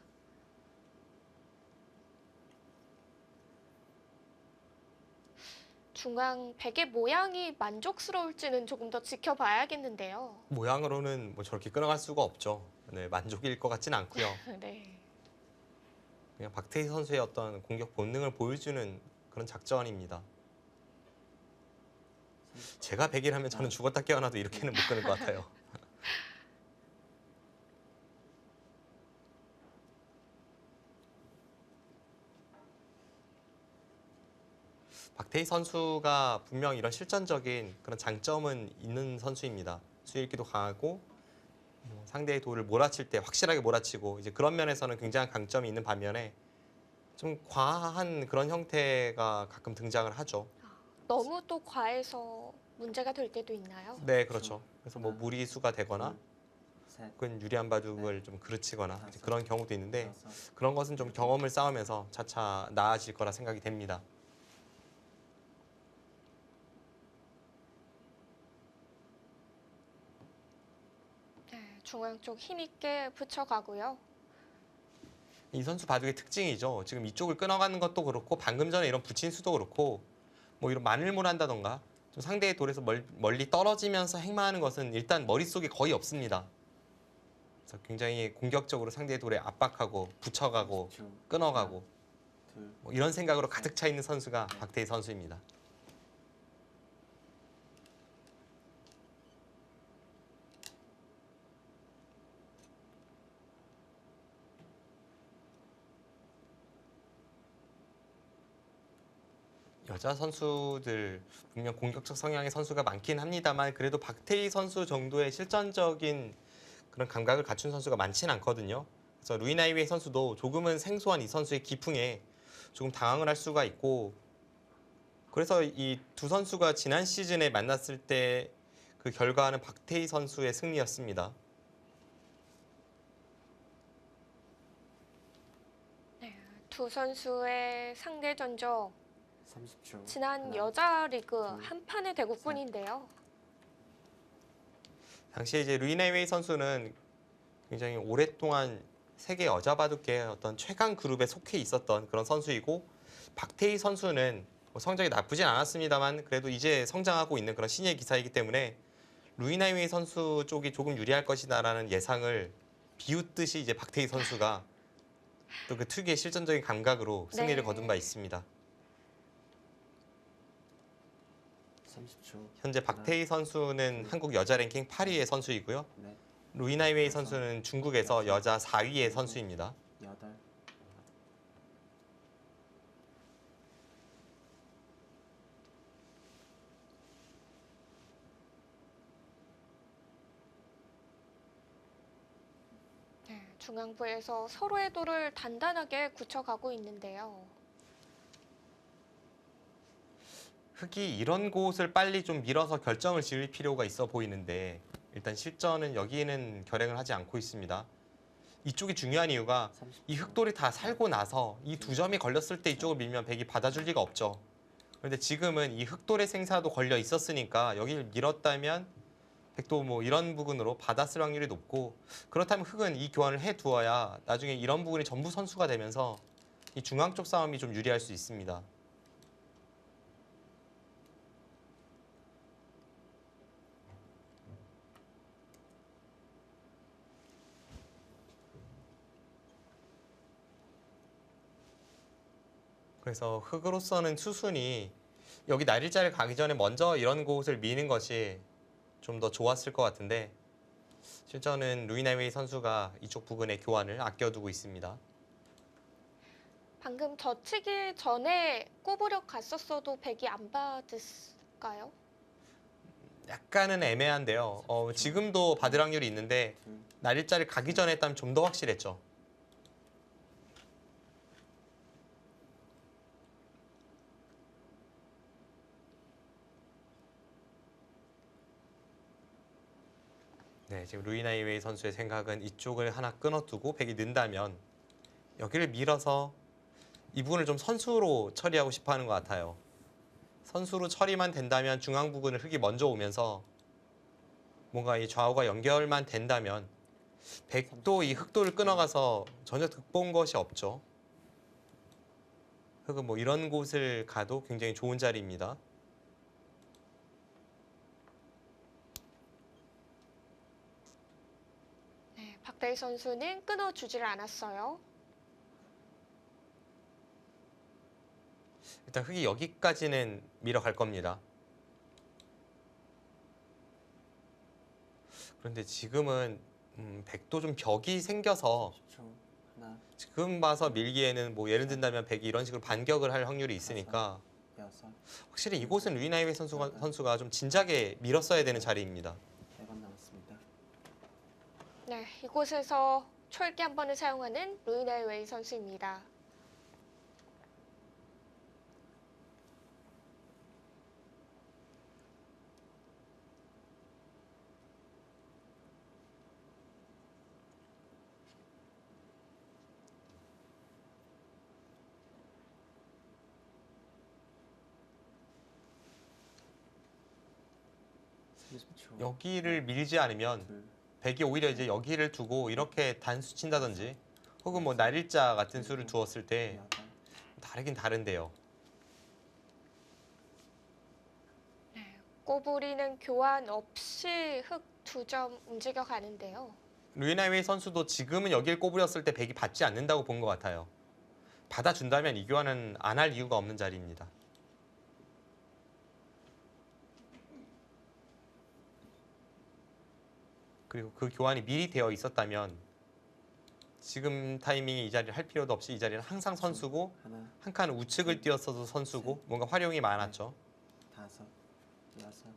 중앙 백의 모양이 만족스러울지는 조금 더 지켜봐야겠는데요. 모양으로는 뭐 저렇게 끊어갈 수가 없죠. 네, 만족일 것 같진 않고요. 네. 그냥 박태희 선수의 어떤 공격 본능을 보여주는 그런 작전입니다. 제가 100이라면 저는 죽었다 깨어나도 이렇게는 못 끊을 것 같아요. 박태희 선수가 분명 이런 실전적인 그런 장점은 있는 선수입니다. 수일기도 강하고 상대의 돌을 몰아칠 때 확실하게 몰아치고 이제 그런 면에서는 굉장한 강점이 있는 반면에 좀 과한 그런 형태가 가끔 등장을 하죠. 너무 또 과해서 문제가 될 때도 있나요? 네, 그렇죠. 그래서 뭐 무리수가 되거나 셋, 혹은 유리한 바둑을 좀 그르치거나 이제 그런 경우도 있는데 여섯. 그런 것은 좀 경험을 쌓으면서 차차 나아질 거라 생각이 됩니다. 네, 중앙 쪽 힘있게 붙여가고요. 이 선수 바둑의 특징이죠. 지금 이쪽을 끊어가는 것도 그렇고 방금 전에 이런 붙인 수도 그렇고 뭐 이런 마늘물 한다던가 좀 상대의 돌에서 멀리 떨어지면서 행마하는 것은 일단 머릿속에 거의 없습니다. 그래서 굉장히 공격적으로 상대의 돌에 압박하고 붙여가고 30초. 끊어가고 둘, 뭐 이런 생각으로 가득 차 있는 선수가 박태희 선수입니다. 여자 선수들 분명 공격적 성향의 선수가 많긴 합니다만 그래도 박태희 선수 정도의 실전적인 그런 감각을 갖춘 선수가 많지는 않거든요. 그래서 루이나이웨이 선수도 조금은 생소한 이 선수의 기풍에 조금 당황을 할 수가 있고 그래서 이 두 선수가 지난 시즌에 만났을 때 그 결과는 박태희 선수의 승리였습니다. 네, 두 선수의 상대 전적 30초. 지난 하나, 여자 리그 둘, 한 판의 대국뿐인데요. 당시에 이제 루이나이웨이 선수는 굉장히 오랫동안 세계 여자 바둑계의 어떤 최강 그룹에 속해 있었던 그런 선수이고 박태희 선수는 뭐 성적이 나쁘진 않았습니다만 그래도 이제 성장하고 있는 그런 신예 기사이기 때문에 루이나이웨이 선수 쪽이 조금 유리할 것이다라는 예상을 비웃듯이 이제 박태희 선수가 또 그 특유의 실전적인 감각으로 승리를 네. 거둔 바 있습니다. 30초. 현재 박태희 선수는 한국 여자 랭킹 8위의 선수이고요. 넷, 루이나이웨이 선수는 중국에서 여자 4위의 선수입니다. 여덟. 네, 중앙부에서 서로의 돌을 단단하게 굳혀가고 있는데요. 흑이 이런 곳을 빨리 좀 밀어서 결정을 지을 필요가 있어 보이는데 일단 실전은 여기는 결행을 하지 않고 있습니다. 이쪽이 중요한 이유가 30초. 이 흑돌이 다 살고 나서 이 두 점이 걸렸을 때 이쪽을 밀면 백이 받아줄 리가 없죠. 그런데 지금은 이 흑돌의 생사도 걸려 있었으니까 여기를 밀었다면 백도 뭐 이런 부분으로 받았을 확률이 높고 그렇다면 흑은 이 교환을 해두어야 나중에 이런 부분이 전부 선수가 되면서 이 중앙 쪽 싸움이 좀 유리할 수 있습니다. 그래서 흑으로서는 수순이 여기 날일자를 가기 전에 먼저 이런 곳을 미는 것이 좀 더 좋았을 것 같은데 실전은 루이나이웨이 선수가 이쪽 부근의 교환을 아껴두고 있습니다. 방금 젖히기 전에 꼬부려 갔었어도 백이 안 받았을까요? 약간은 애매한데요. 지금도 받을 확률이 있는데 둘, 날일자를 가기 전에 했다면 좀 더 확실했죠. 네, 지금 루이나이웨이 선수의 생각은 이쪽을 하나 끊어두고 백이 는다면 여기를 밀어서 이 부분을 좀 선수로 처리하고 싶어 하는 것 같아요. 선수로 처리만 된다면 중앙 부근을 흑이 먼저 오면서 뭔가 이 좌우가 연결만 된다면 백도 이 흑도를 끊어가서 전혀 득본 것이 없죠. 흑은 뭐 이런 곳을 가도 굉장히 좋은 자리입니다. 네, 박태희 선수는 끊어주지를 않았어요. 일단 흑이 여기까지는 밀어갈 겁니다. 그런데 지금은 백도 좀 벽이 생겨서 10초. 하나, 지금 봐서 밀기에는 뭐 예를 든다면 백이 이런 식으로 반격을 할 확률이 있으니까 여섯. 확실히 이곳은 루이나이웨이 선수가 좀 진작에 밀었어야 되는 자리입니다. 1번 남았습니다. 네, 이곳에서 철기 한 번을 사용하는 루이나이웨이 선수입니다. 초. 여기를 밀지 않으면 둘, 백이 오히려 이제 여기를 두고 이렇게 단수 친다든지 혹은 뭐 날일자 같은 수를 두었을 때 여덟, 다르긴 다른데요. 꼬부리는 교환 없이 흑 2점 움직여 가는데요. 루이나이웨이 선수도 지금은 여길 꼬부렸을 때 백이 받지 않는다고 본 것 같아요. 받아준다면 이 교환은 안 할 이유가 없는 자리입니다. 그리고 그 교환이 미리 되어 있었다면 지금 타이밍에 이 자리를 할 필요도 없이 이 자리는 항상 선수고 하나, 한 칸 우측을 뛰었어도 선수고 뭔가 활용이 많았죠. 다섯, 여섯,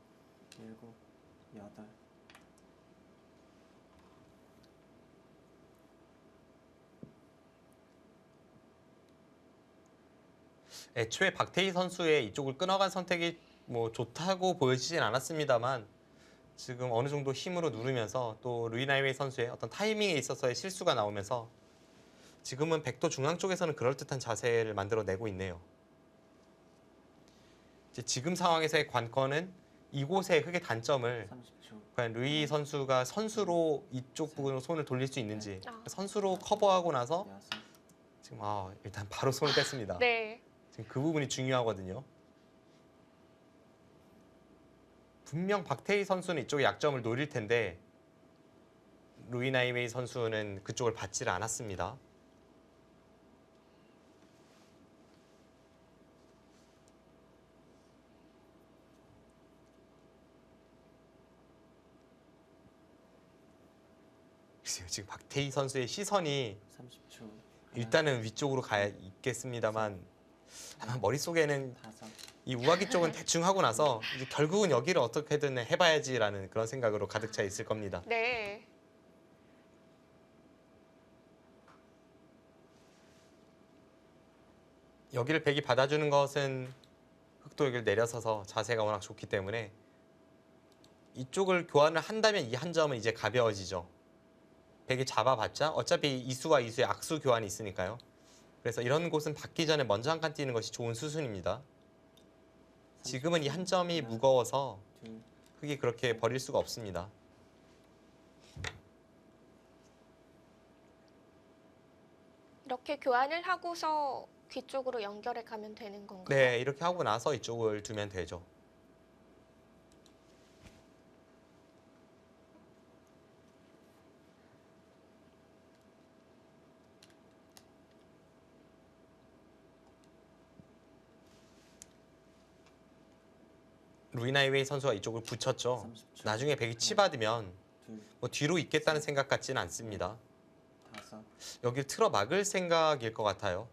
일곱, 여덟, 애초에 박태희 선수의 이쪽을 끊어간 선택이 뭐 좋다고 보여지진 않았습니다만 지금 어느 정도 힘으로 누르면서 또 루이나이웨이 선수의 어떤 타이밍에 있어서의 실수가 나오면서 지금은 백도 중앙 쪽에서는 그럴듯한 자세를 만들어내고 있네요. 이제 지금 상황에서의 관건은 이곳의 흑의 단점을 30초. 과연 루이 선수가 선수로 이쪽 부분으로 손을 돌릴 수 있는지 아. 선수로 커버하고 나서 여섯, 지금 일단 바로 손을 뺐습니다. 네. 지금 그 부분이 중요하거든요. 분명 박태희 선수는 이쪽의 약점을 노릴 텐데 루이나이웨이 선수는 그쪽을 받지를 않았습니다. 글쎄요, 지금 박태희 선수의 시선이 30초. 하나, 일단은 위쪽으로 가 있겠습니다만 아마 머릿속에는 다섯, 이 우아기 쪽은 대충 하고 나서 이제 결국은 여기를 어떻게든 해봐야지라는 그런 생각으로 가득 차 있을 겁니다. 네. 여기를 백이 받아주는 것은 흑도 여기를 내려서서 자세가 워낙 좋기 때문에 이쪽을 교환을 한다면 이 한 점은 이제 가벼워지죠. 백이 잡아봤자 어차피 이수와 이수의 악수 교환이 있으니까요. 그래서 이런 곳은 받기 전에 먼저 한 칸 뛰는 것이 좋은 수순입니다. 지금은 이 한 점이 무거워서 둘, 흑이 그렇게 버릴 수가 없습니다. 이렇게 교환을 하고서 귀 쪽으로 연결해 가면 되는 건가요? 네, 이렇게 하고 나서 이쪽을 두면 되죠. 루이나이웨이 선수가 이쪽을 붙였죠. 30초. 나중에 백이 치받으면 둘, 뭐 뒤로 있겠다는 생각 같지는 않습니다. 다섯, 여기를 틀어 막을 생각일 것 같아요.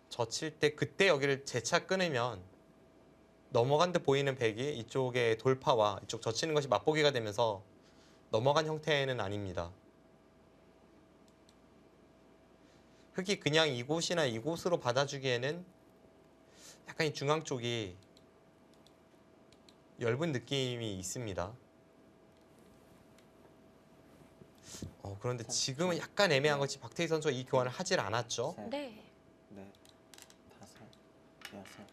젖힐 때 그때 여기를 재차 끊으면 넘어간 듯 보이는 백이 이쪽의 돌파와 이쪽 젖히는 것이 맛보기가 되면서 넘어간 형태는 아닙니다. 흑이 그냥 이곳이나 이곳으로 받아주기에는 약간 이 중앙 쪽이 엷은 느낌이 있습니다. 그런데 지금은 약간 애매한 것이 박태희 선수가 이 교환을 하질 않았죠. 셋, 네. 넷, 다섯, 여섯,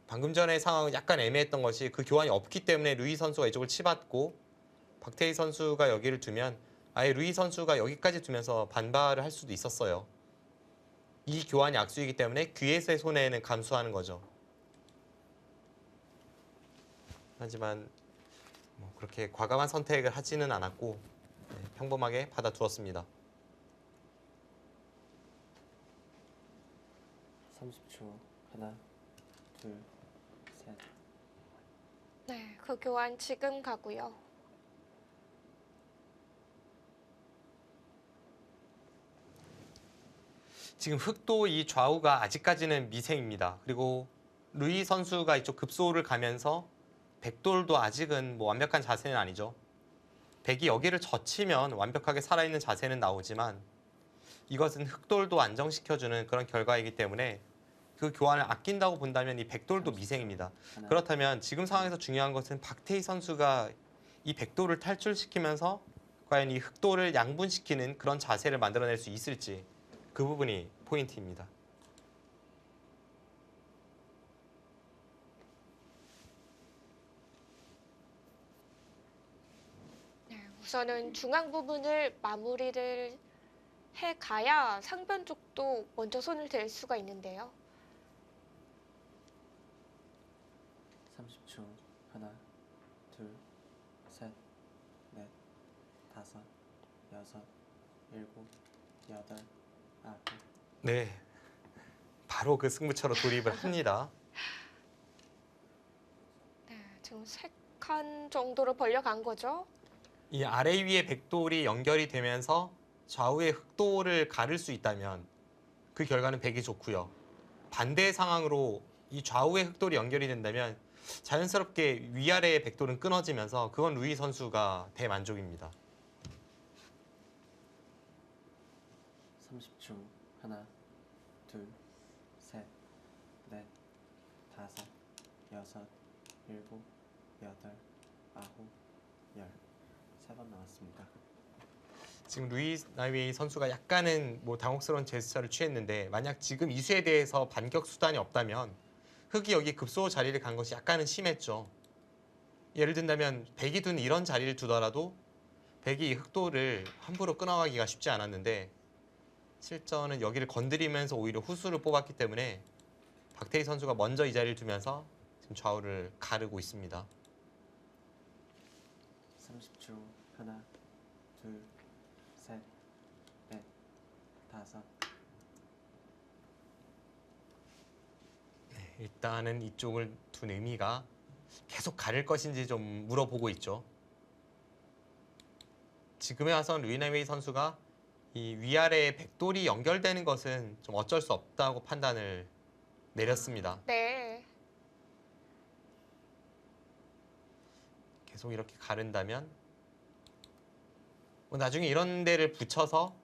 방금 전의 상황은 약간 애매했던 것이 그 교환이 없기 때문에 루이 선수가 이쪽을 치받고 박태희 선수가 여기를 두면 아예 루이 선수가 여기까지 두면서 반발을 할 수도 있었어요. 이 교환이 악수이기 때문에 귀에서의 손해는 감수하는 거죠. 하지만 뭐 그렇게 과감한 선택을 하지는 않았고 평범하게 받아두었습니다. 30초. 하나, 둘, 셋, 네. 그 교환 지금 가고요. 지금 흑도 이 좌우가 아직까지는 미세입니다. 그리고 루이 선수가 이쪽 급소를 가면서 백돌도 아직은 뭐 완벽한 자세는 아니죠. 백이 여기를 젖히면 완벽하게 살아있는 자세는 나오지만 이것은 흑돌도 안정시켜주는 그런 결과이기 때문에 그 교환을 아낀다고 본다면 이 백돌도 미생입니다. 하나, 그렇다면 지금 상황에서 중요한 것은 박태희 선수가 이 백돌을 탈출시키면서 과연 이 흑돌을 양분시키는 그런 자세를 만들어낼 수 있을지 그 부분이 포인트입니다. 네. 우선은 중앙 부분을 마무리를 해가야 상변 쪽도 먼저 손을 댈 수가 있는데요. 30초. 하나, 둘, 셋, 넷, 다섯, 여섯, 일곱, 여덟, 아홉. 네, 바로 그 승부처로 돌입을 합니다. 네, 지금 3칸 정도로 벌려간 거죠. 이 아래 위에 백돌이 연결이 되면서 좌우의 흑돌을 가를 수 있다면 그 결과는 백이 좋고요. 반대 상황으로 이 좌우의 흑돌이 연결이 된다면 자연스럽게 위아래의 백돌은 끊어지면서 그건 루이 선수가 대만족입니다. 30초. 하나, 둘, 셋, 넷, 다섯, 여섯, 일곱, 여덟, 아홉, 열. 3번 남았습니다. 지금 루이 나이웨이 선수가 약간은 뭐 당혹스러운 제스처를 취했는데 만약 지금 이 수에 대해서 반격 수단이 없다면 흑이 여기 급소 자리를 간 것이 약간은 심했죠. 예를 든다면 백이 둔 이런 자리를 두더라도 백이 이 흑도를 함부로 끊어가기가 쉽지 않았는데 실전은 여기를 건드리면서 오히려 후수를 뽑았기 때문에 박태희 선수가 먼저 이 자리를 두면서 지금 좌우를 가르고 있습니다. 30초. 하나, 둘, 셋, 넷, 다섯. 일단은 이쪽을 둔 의미가 계속 가릴 것인지 좀 물어보고 있죠. 지금에 와선 루이나웨이 선수가 이 위아래에 백돌이 연결되는 것은 좀 어쩔 수 없다고 판단을 내렸습니다. 네. 계속 이렇게 가른다면 뭐 나중에 이런 데를 붙여서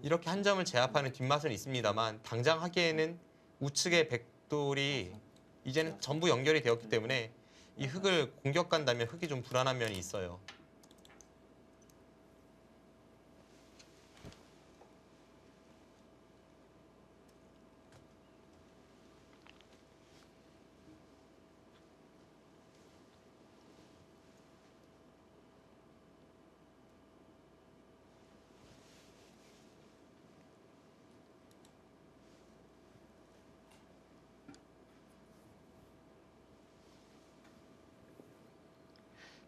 이렇게 한 점을 제압하는 뒷맛은 있습니다만 당장 하기에는 우측의 백돌이 이제는 전부 연결이 되었기 때문에 이 흑을 공격 간다면 흑이 좀 불안한 면이 있어요.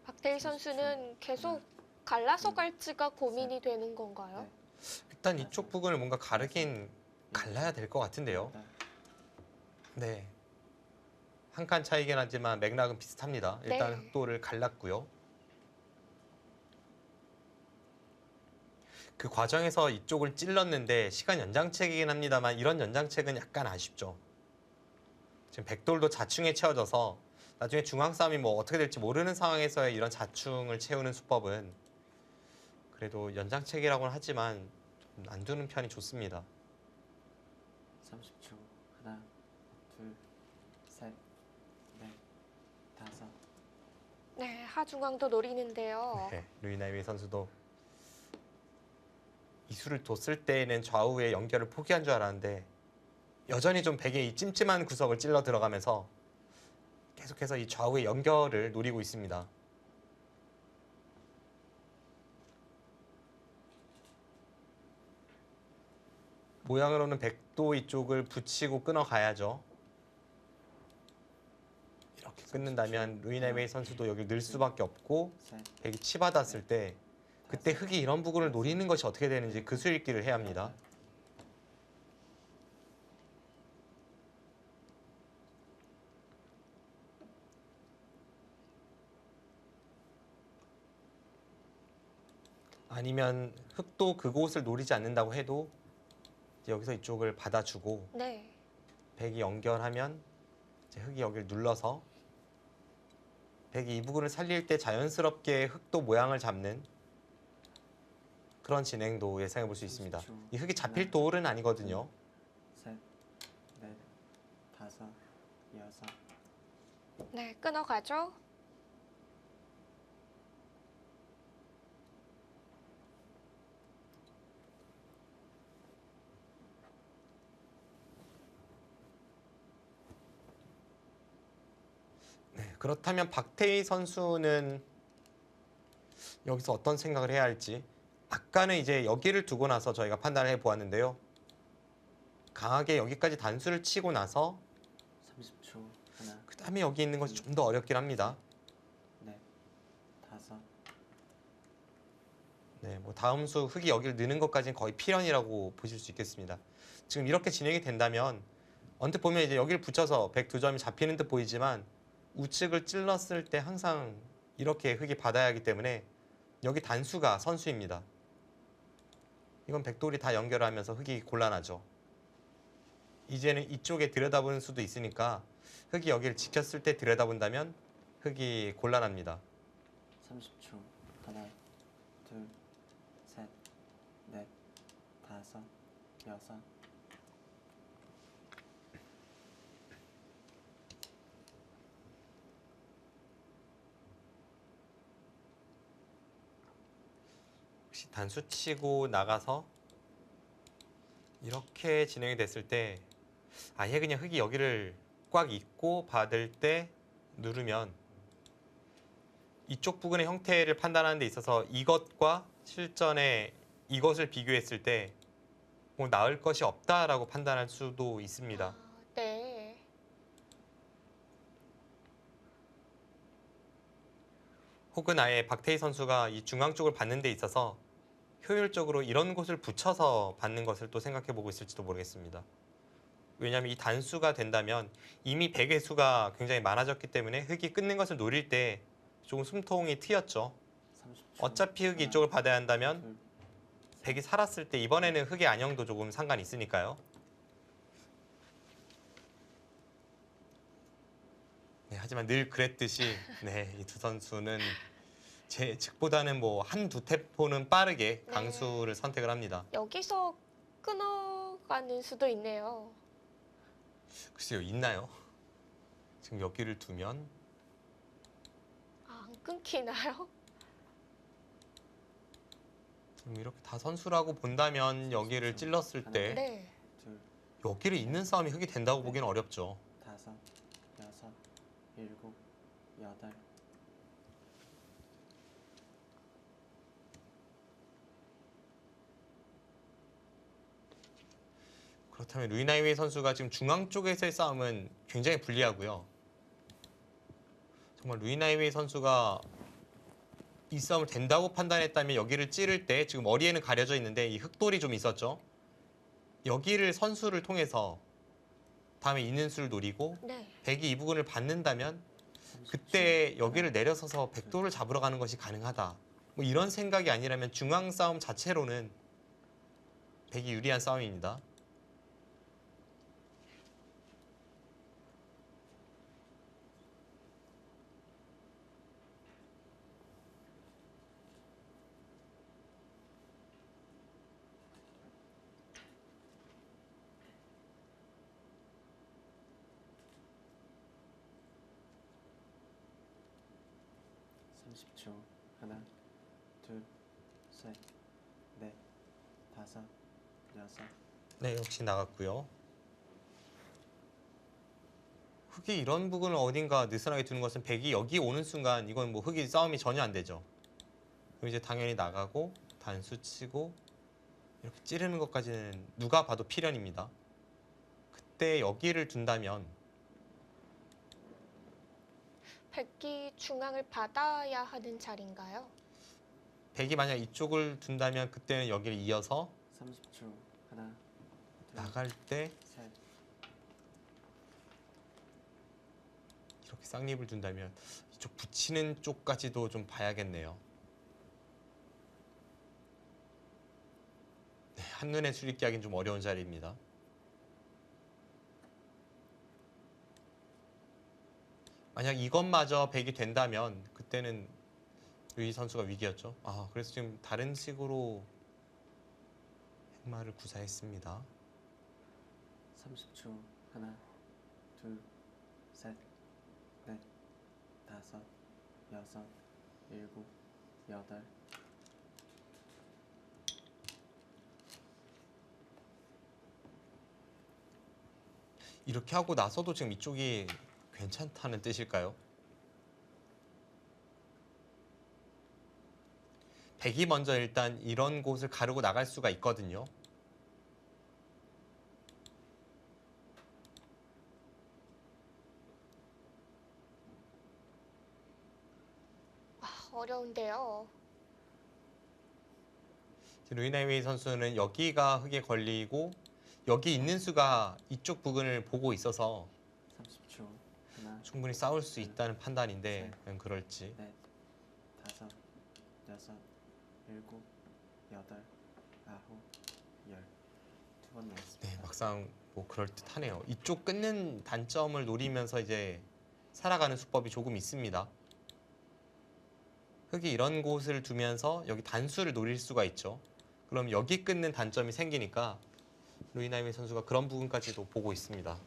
박태희 선수는 계속 갈라서 갈지가 고민이 되는 건가요? 일단 이쪽 부분을 뭔가 가르긴 갈라야 될 것 같은데요. 여덟, 네. 한 칸 차이긴 하지만 맥락은 비슷합니다. 일단 네. 흑도를 갈랐고요. 그 과정에서 이쪽을 찔렀는데 시간 연장책이긴 합니다만 이런 연장책은 약간 아쉽죠. 지금 백돌도 자충에 채워져서 나중에 중앙 싸움이 뭐 어떻게 될지 모르는 상황에서의 이런 자충을 채우는 수법은 그래도 연장책이라고는 하지만 좀 안 두는 편이 좋습니다. 30초. 하나, 둘, 셋, 넷, 다섯. 네, 하중앙도 노리는데요. 네, 루이나이웨이 선수도 이 수를 뒀을 때에는 좌우의 연결을 포기한 줄 알았는데 여전히 좀 백의 이 찜찜한 구석을 찔러 들어가면서 계속해서 이 좌우의 연결을 노리고 있습니다. 모양으로는 백도 이쪽을 붙이고 끊어가야죠. 이렇게 끊는다면 루이나이웨이 선수도 여기 늘 수밖에 없고 셋, 백이 치받았을 때 그때 흑이 이런 부분을 노리는 것이 어떻게 되는지 그 수읽기를 해야 합니다. 아니면 흑도 그곳을 노리지 않는다고 해도 이제 여기서 이쪽을 받아주고 네. 백이 연결하면 이제 흑이 여기를 눌러서 백이 이 부분을 살릴 때 자연스럽게 흑도 모양을 잡는 그런 진행도 예상해 볼 수 있습니다. 이 흑이 잡힐 돌은 아니거든요. 셋, 넷, 다섯, 여섯. 네, 끊어가죠. 네, 그렇다면 박태희 선수는 여기서 어떤 생각을 해야 할지. 아까는 이제 여기를 두고 나서 저희가 판단을 해보았는데요. 강하게 여기까지 단수를 치고 나서 30초. 하나, 그 다음에 여기 있는 것이 좀 더 어렵긴 합니다. 넷, 다섯. 네, 뭐 다음 수 흙이 여기를 넣는 것까지는 거의 필연이라고 보실 수 있겠습니다. 지금 이렇게 진행이 된다면 언뜻 보면 이제 여기를 붙여서 102점이 잡히는 듯 보이지만 우측을 찔렀을 때 항상 이렇게 흙이 받아야 하기 때문에 여기 단수가 선수입니다. 이건 백돌이 다 연결하면서 흙이 곤란하죠. 이제는 이쪽에 들여다보는 수도 있으니까 흙이 여기를 지켰을 때 들여다본다면 흙이 곤란합니다. 30초. 하나, 둘, 셋, 넷, 다섯, 여섯. 혹시 단수 치고 나가서 이렇게 진행이 됐을 때 아예 그냥 흙이 여기를 꽉 잇고 받을 때 누르면 이쪽 부근의 형태를 판단하는 데 있어서 이것과 실전에 이것을 비교했을 때 뭐 나을 것이 없다라고 판단할 수도 있습니다. 아, 네. 혹은 아예 박태희 선수가 이 중앙 쪽을 받는 데 있어서 효율적으로 이런 곳을 붙여서 받는 것을 또 생각해 보고 있을지도 모르겠습니다. 왜냐하면 이 단수가 된다면 이미 백의 수가 굉장히 많아졌기 때문에 흙이 끊는 것을 노릴 때 조금 숨통이 트였죠. 30초. 어차피 흙이 하나, 이쪽을 받아야 한다면 둘, 백이 살았을 때 이번에는 흙의 안형도 조금 상관이 있으니까요. 네, 하지만 늘 그랬듯이 네, 이 두 선수는 제 측보다는 뭐 한두 템포는 빠르게 네. 강수를 선택을 합니다. 여기서 끊어가는 수도 있네요. 글쎄요, 있나요? 지금 여기를 두면 아, 안 끊기나요? 지금 이렇게 다 선수라고 본다면 여기를 찔렀을 때 네. 둘, 여기를 잇는 싸움이 흙이 된다고 보기는 어렵죠. 다섯, 여섯, 일곱, 여덟. 그렇다면 루이나이웨이 선수가 지금 중앙 쪽에서의 싸움은 굉장히 불리하고요. 정말 루이나이웨이 선수가 이 싸움을 된다고 판단했다면 여기를 찌를 때 지금 머리에는 가려져 있는데 이 흙돌이 좀 있었죠. 여기를 선수를 통해서 다음에 있는 수를 노리고 네. 백이 이 부분을 받는다면 30초. 그때 여기를 내려서서 백돌을 잡으러 가는 것이 가능하다. 뭐 이런 생각이 아니라면 중앙 싸움 자체로는 백이 유리한 싸움입니다. 초. 하나, 둘, 셋, 넷, 다섯, 여섯. 네, 역시 나갔고요. 흙이 이런 부분을 어딘가 느슨하게 두는 것은 백이 여기 오는 순간 이건 뭐 흙이 싸움이 전혀 안 되죠. 그럼 이제 당연히 나가고 단수 치고 이렇게 찌르는 것까지는 누가 봐도 필연입니다. 그때 여기를 둔다면 백기 중앙을 받아야 하는 자리인가요? 백이 만약 이쪽을 둔다면 그때는 여기를 이어서 30초. 하나, 둘, 나갈 때 셋. 이렇게 쌍립을 둔다면 이쪽 붙이는 쪽까지도 좀 봐야겠네요. 네, 한눈에 수립기 하긴 좀 어려운 자리입니다. 만약 이것마저 백이 된다면 그때는 루이 선수가 위기였죠. 아, 그래서 지금 다른 식으로 흑마를 구사했습니다. 30초. 하나, 둘, 셋, 넷, 다섯, 여섯, 일곱, 여덟. 이렇게 하고 나서도 지금 이쪽이 괜찮다는 뜻일까요? 백이 먼저 일단 이런 곳을 가르고 나갈 수가 있거든요. 어려운데요. 루이나이웨이 선수는 여기가 흙에 걸리고 여기 있는 수가 이쪽 부근을 보고 있어서 30초. 하나, 충분히 싸울 수 있다는 판단인데 과연 그럴지. 넷, 다섯, 여섯, 일곱, 여덟, 아홉, 열. 두 번 남았습니다. 네, 막상 뭐 그럴 듯하네요. 이쪽 끊는 단점을 노리면서 이제 살아가는 수법이 조금 있습니다. 흙이 이런 곳을 두면서 여기 단수를 노릴 수가 있죠. 그럼 여기 끊는 단점이 생기니까 루이나이웨이 선수가 그런 부분까지도 보고 있습니다.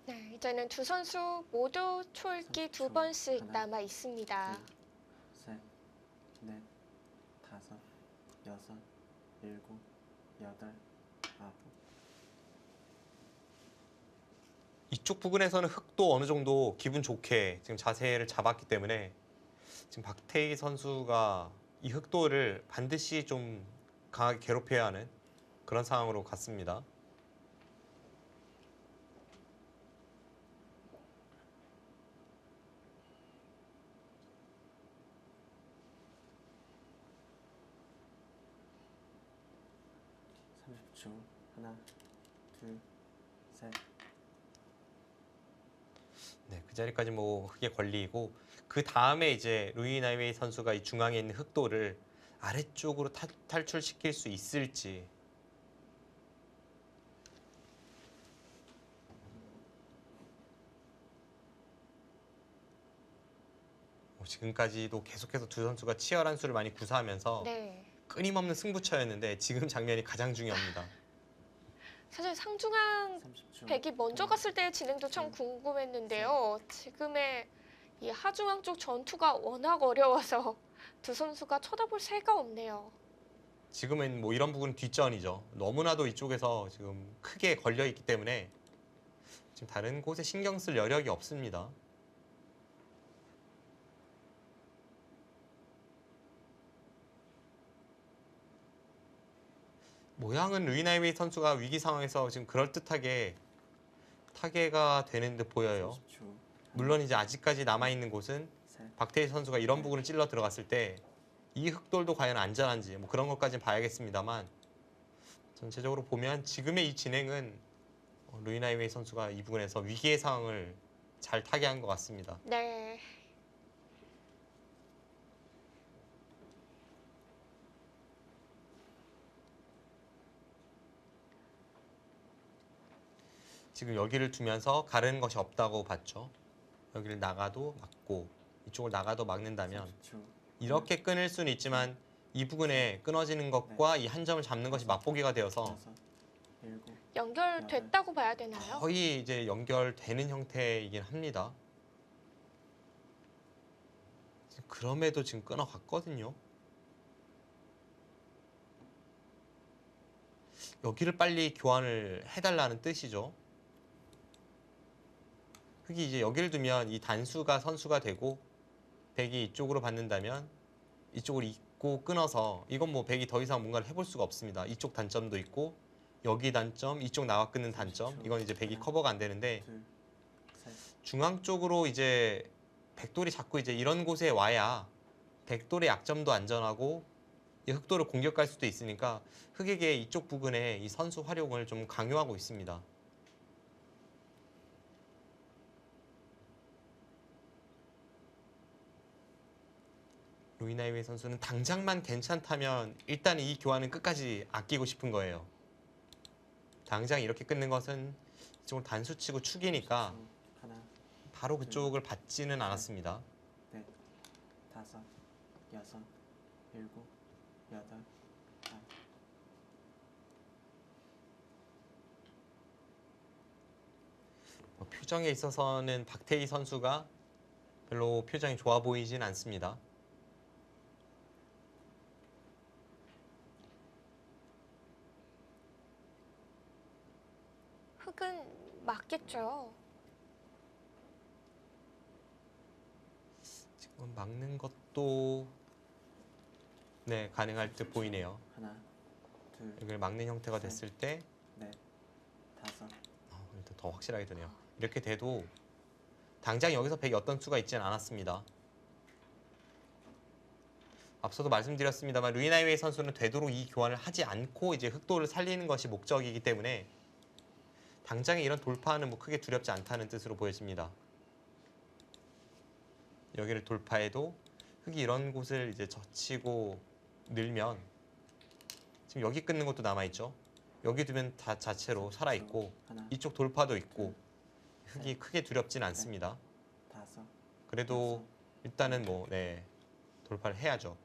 네, 이제는 두 선수 모두 초읽기 2번씩 하나, 남아 있습니다. 둘, 셋, 넷, 다섯, 여섯, 일곱, 여덟, 아홉. 이쪽 부근에서는 흙도 어느 정도 기분 좋게 지금 자세를 잡았기 때문에 지금 박태희 선수가 이 흙도를 반드시 좀 강하게 괴롭혀야 하는 그런 상황으로 갔습니다. 삼십 초. 하나, 둘, 셋. 네, 그 자리까지 뭐 흙에 걸리고 그 다음에 이제 루이나이웨이 선수가 이 중앙에 있는 흙도를 아래쪽으로 탈출시킬 수 있을지. 지금까지도 계속해서 두 선수가 치열한 수를 많이 구사하면서 네. 끊임없는 승부처였는데 지금 장면이 가장 중요합니다. 사실 상중앙 30초. 백이 먼저 갔을 때의 진행도 참 궁금했는데요. 지금의 이 하중앙 쪽 전투가 워낙 어려워서 두 선수가 쳐다볼 새가 없네요. 지금은 뭐 이런 부분은 뒷전이죠. 너무나도 이쪽에서 지금 크게 걸려 있기 때문에 지금 다른 곳에 신경 쓸 여력이 없습니다. 모양은 루이나이웨이 선수가 위기 상황에서 지금 그럴듯하게 타개가 되는 듯 보여요. 30초. 물론 이제 아직까지 남아있는 곳은 셋. 박태희 선수가 이런 부분을 찔러 들어갔을 때 이 흑돌도 과연 안전한지 뭐 그런 것까지는 봐야겠습니다만 전체적으로 보면 지금의 이 진행은 루이나이웨이 선수가 이 부분에서 위기의 상황을 잘 타개한 것 같습니다. 네. 지금 여기를 두면서 가르는 것이 없다고 봤죠. 여기를 나가도 막고 이쪽을 나가도 막는다면 30초. 이렇게 끊을 수는 있지만 이 부분에 끊어지는 것과 이 한 점을 잡는 것이 맛보기가 되어서 여섯, 일곱, 연결됐다고 봐야 되나요? 거의 이제 연결되는 형태이긴 합니다. 그럼에도 지금 끊어갔거든요. 여기를 빨리 교환을 해달라는 뜻이죠. 흙이 이제 여기를 두면 이 단수가 선수가 되고 백이 이쪽으로 받는다면 이쪽으로 잇고 끊어서 이건 뭐 백이 더 이상 뭔가를 해볼 수가 없습니다. 이쪽 단점도 있고 여기 단점, 이쪽 나와 끊는 단점 이건 이제 백이 커버가 안 되는데 둘, 셋. 중앙 쪽으로 이제 백돌이 자꾸 이제 이런 곳에 와야 백돌의 약점도 안전하고 이 흑돌을 공격할 수도 있으니까 흑에게 이쪽 부근에 이 선수 활용을 좀 강요하고 있습니다. 루이나이웨이 선수는 당장만 괜찮다면 일단 이 교환은 끝까지 아끼고 싶은 거예요. 당장 이렇게 끊는 것은 이쪽을 단수치고 축이니까 30초. 하나, 바로 그쪽을 받지는 않았습니다. 넷, 다섯, 여섯, 일곱, 여덟, 아홉. 표정에 있어서는 박태희 선수가 별로 표정이 좋아 보이진 않습니다. 흙은 맞겠죠. 지금 막는 것도 네, 가능할 듯 보이네요. 하나, 둘, 이걸 막는 형태가 됐을 때 넷, 다섯, 일단 더 확실하게 되네요. 이렇게 돼도 당장 여기서 백이 어떤 수가 있지는 않았습니다. 앞서도 말씀드렸습니다만 루이나이웨이 선수는 되도록 이 교환을 하지 않고 이제 흑도를 살리는 것이 목적이기 때문에 당장의 이런 돌파는 뭐 크게 두렵지 않다는 뜻으로 보여집니다. 여기를 돌파해도 흑이 이런 곳을 이제 젖히고 늘면 지금 여기 끊는 것도 남아있죠. 여기 두면 다 자체로 살아있고 하나, 이쪽 돌파도 있고 흑이 크게 두렵진 않습니다. 다섯, 그래도 일단은 뭐 네, 돌파를 해야죠.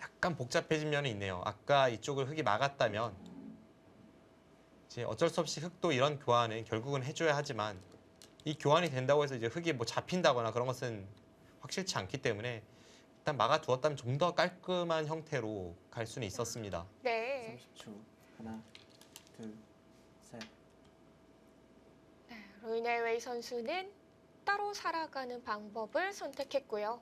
약간 복잡해진 면이 있네요. 아까 이쪽을 흑이 막았다면 이제 어쩔 수 없이 흑도 이런 교환은 결국은 해줘야 하지만 이 교환이 된다고 해서 이제 흑이 뭐 잡힌다거나 그런 것은 확실치 않기 때문에 일단 막아두었다면 좀 더 깔끔한 형태로 갈 수는 있었습니다. 네. 30초. 하나, 둘, 셋. 루이나이웨이 선수는 따로 살아가는 방법을 선택했고요.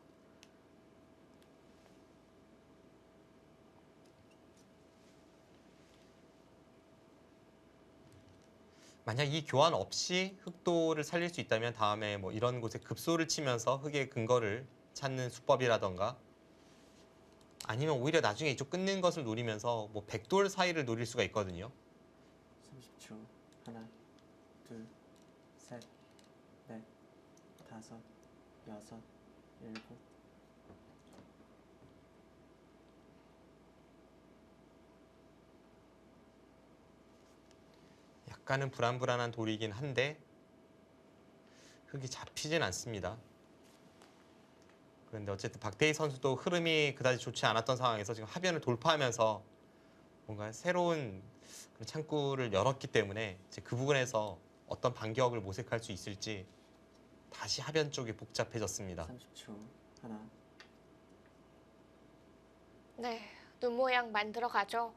만약 이 교환 없이 흑도를 살릴 수 있다면 다음에 뭐 이런 곳에 급소를 치면서 흑의 근거를 찾는 수법이라던가 아니면 오히려 나중에 이쪽 끊는 것을 노리면서 뭐 백돌 사이를 노릴 수가 있거든요. 30초. 하나, 둘, 셋, 넷, 다섯, 여섯, 일곱. 약간은 불안불안한 돌이긴 한데 흑이 잡히진 않습니다. 그런데 어쨌든 박태희 선수도 흐름이 그다지 좋지 않았던 상황에서 지금 하변을 돌파하면서 뭔가 새로운 그런 창구를 열었기 때문에 이제 그 부분에서 어떤 반격을 모색할 수 있을지 다시 하변 쪽이 복잡해졌습니다. 30초. 하나, 네, 눈 모양 만들어 가죠.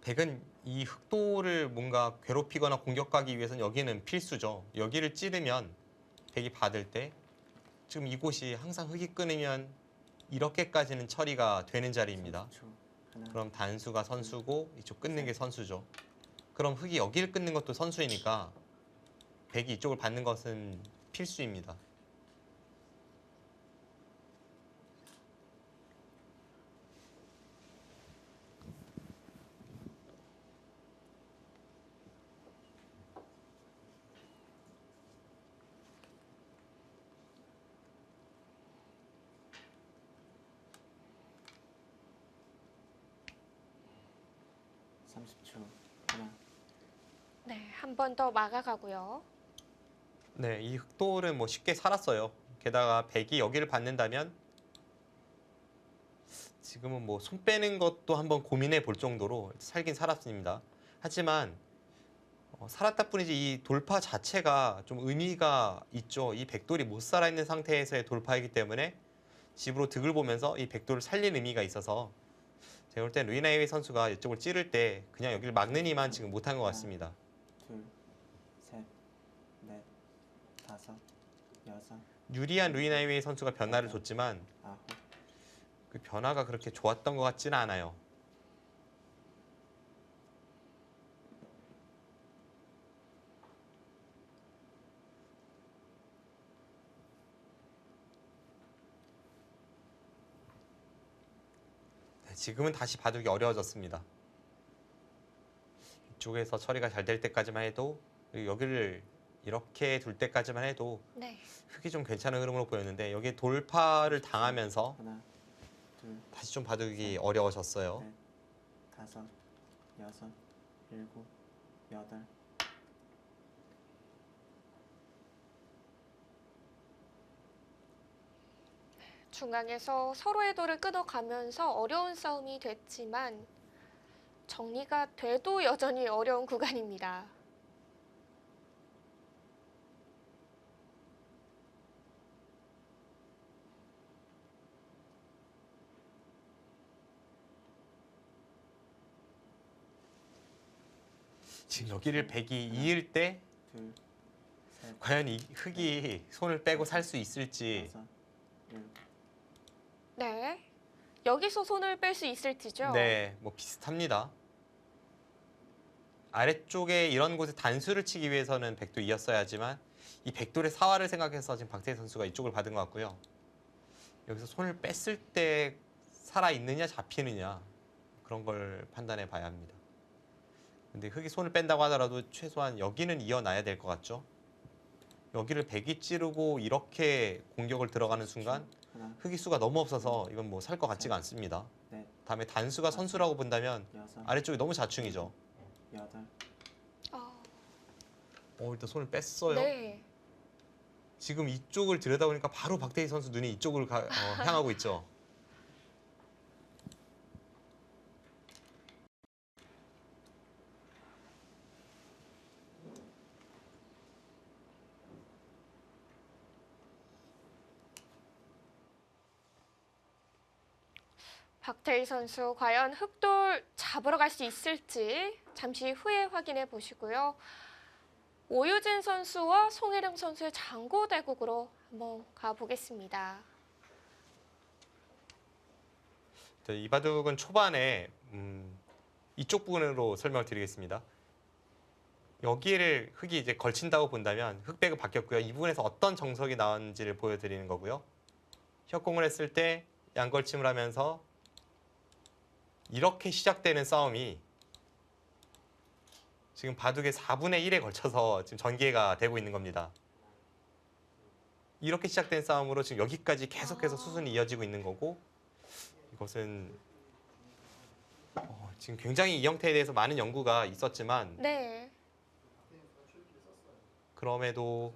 백은 이 흑도를 뭔가 괴롭히거나 공격하기 위해서는 여기는 필수죠. 여기를 찌르면 백이 받을 때 지금 이곳이 항상 흑이 끊으면 이렇게까지는 처리가 되는 자리입니다. 30초. 하나, 그럼 단수가 선수고 이쪽 끊는 게 선수죠. 그럼 흑이 여기를 끊는 것도 선수이니까 백이 이쪽을 받는 것은 필수입니다. 하나, 네, 한 번 더 막아가고요. 네, 이 흑돌은 뭐 쉽게 살았어요. 게다가 백이 여기를 받는다면 지금은 뭐 손 빼는 것도 한번 고민해 볼 정도로 살긴 살았습니다. 하지만 살았다 뿐이지 이 돌파 자체가 좀 의미가 있죠. 이 백돌이 못 살아있는 상태에서의 돌파이기 때문에 집으로 득을 보면서 이 백돌을 살린 의미가 있어서 제가 볼 땐 루이나이웨이 선수가 이쪽을 찌를 때 그냥 여기를 막는 이만 지금 못한 것 같습니다. 둘, 셋, 넷, 다섯, 여섯, 유리한 루이나이웨이 선수가 변화를 줬지만 아홉. 그 변화가 그렇게 좋았던 것 같지는 않아요. 네, 지금은 다시 바둑이 어려워졌습니다. 이쪽에서 처리가 잘 될 때까지만 해도 그리고 여기를 이렇게 둘 때까지만 해도 네, 흑이 좀 괜찮은 흐름으로 보였는데 여기에 돌파를 당하면서 하나, 둘, 다시 좀 바둑이 어려워졌어요. 넷, 다섯, 여섯, 일곱, 여덟. 중앙에서 서로의 돌을 끊어가면서 어려운 싸움이 됐지만 정리가 돼도 여전히 어려운 구간입니다. 지금 여기를 백이 이을 때 둘, 셋, 과연 이 흑이 손을 빼고 살 수 있을지. 여섯, 일곱. 네. 여기서 손을 뺄 수 있을지죠? 네, 뭐 비슷합니다. 아래쪽에 이런 곳에 단수를 치기 위해서는 백도 이었어야지만 이 백돌의 사활을 생각해서 지금 박태희 선수가 이쪽을 받은 것 같고요. 여기서 손을 뺐을 때 살아있느냐 잡히느냐 그런 걸 판단해 봐야 합니다. 근데 흑이 손을 뺀다고 하더라도 최소한 여기는 이어놔야 될 것 같죠? 여기를 백이 찌르고 이렇게 공격을 들어가는 순간 하나, 흑이 수가 너무 없어서 이건 뭐 살 것 같지가 않습니다. 넷, 다음에 단수가 선수라고 본다면 여섯, 아래쪽이 너무 자충이죠. 여덟. 일단 손을 뺐어요. 네. 지금 이쪽을 들여다보니까 바로 박태희 선수 눈이 이쪽을 향하고 있죠. 박태희 선수 과연 흑돌 잡으러 갈 수 있을지 잠시 후에 확인해 보시고요. 오유진 선수와 송혜령 선수의 장고 대국으로 한번 가보겠습니다. 이 바둑은 초반에 이쪽 부분으로 설명을 드리겠습니다. 여기를 흑이 이제 걸친다고 본다면 흑백은 바뀌었고요. 이 부분에서 어떤 정석이 나왔는지를 보여드리는 거고요. 협공을 했을 때 양걸침을 하면서 이렇게 시작되는 싸움이 지금 바둑의 4분의 1에 걸쳐서 지금 전개가 되고 있는 겁니다. 이렇게 시작된 싸움으로 지금 여기까지 계속해서 수순이 이어지고 있는 거고, 이것은 지금 굉장히 이 형태에 대해서 많은 연구가 있었지만 네. 그럼에도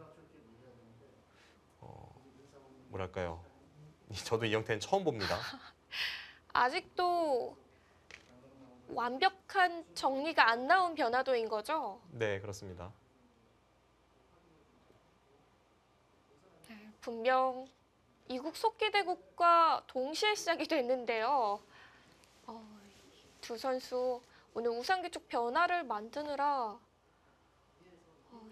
뭐랄까요, 저도 이 형태는 처음 봅니다. 아직도 완벽한 정리가 안 나온 변화도인 거죠? 네, 그렇습니다. 네, 분명 이국 속기대국과 동시에 시작이 됐는데요. 두 선수 오늘 우상기 쪽 변화를 만드느라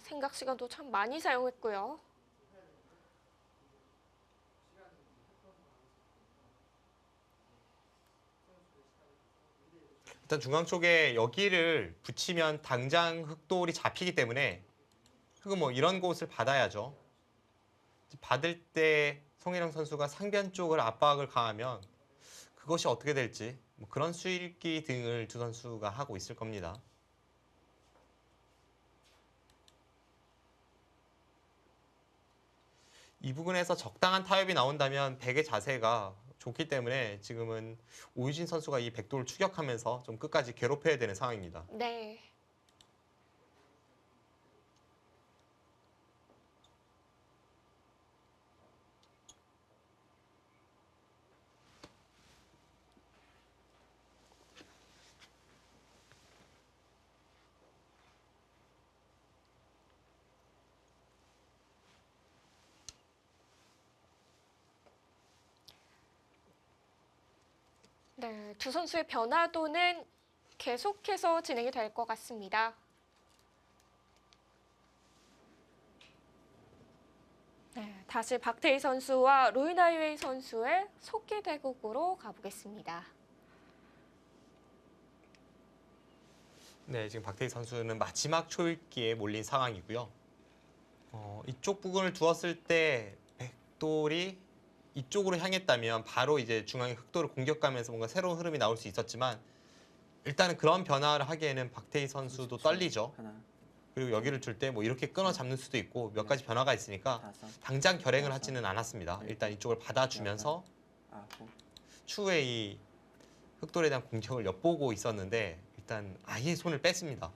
생각 시간도 참 많이 사용했고요. 일단 중앙 쪽에 여기를 붙이면 당장 흑돌이 잡히기 때문에 흑은 뭐 이런 곳을 받아야죠. 받을 때 송혜령 선수가 상변 쪽을 압박을 가하면 그것이 어떻게 될지 뭐 그런 수읽기 등을 두 선수가 하고 있을 겁니다. 이 부분에서 적당한 타협이 나온다면 백의 자세가 좋기 때문에 지금은 오유진 선수가 이 백돌을 추격하면서 좀 끝까지 괴롭혀야 되는 상황입니다. 네. 네, 두 선수의 변화도는 계속해서 진행이 될 것 같습니다. 네, 다시 박태희 선수와 로이나이웨이 선수의 속기 대국으로 가보겠습니다. 네, 지금 박태희 선수는 마지막 초읽기에 몰린 상황이고요. 이쪽 부분을 두었을 때 백돌이 이쪽으로 향했다면 바로 이제 중앙의 흑돌을 공격하면서 뭔가 새로운 흐름이 나올 수 있었지만 일단은 그런 변화를 하기에는 박태희 선수도 떨리죠. 하나, 그리고 여기를 줄 때 뭐 이렇게 끊어 잡는 수도 있고 몇 가지 변화가 있으니까 다섯, 당장 결행을 하지는 않았습니다. 일단 이쪽을 받아주면서 아홉. 추후에 이 흑돌에 대한 공격을 엿보고 있었는데 일단 아예 손을 뺐습니다.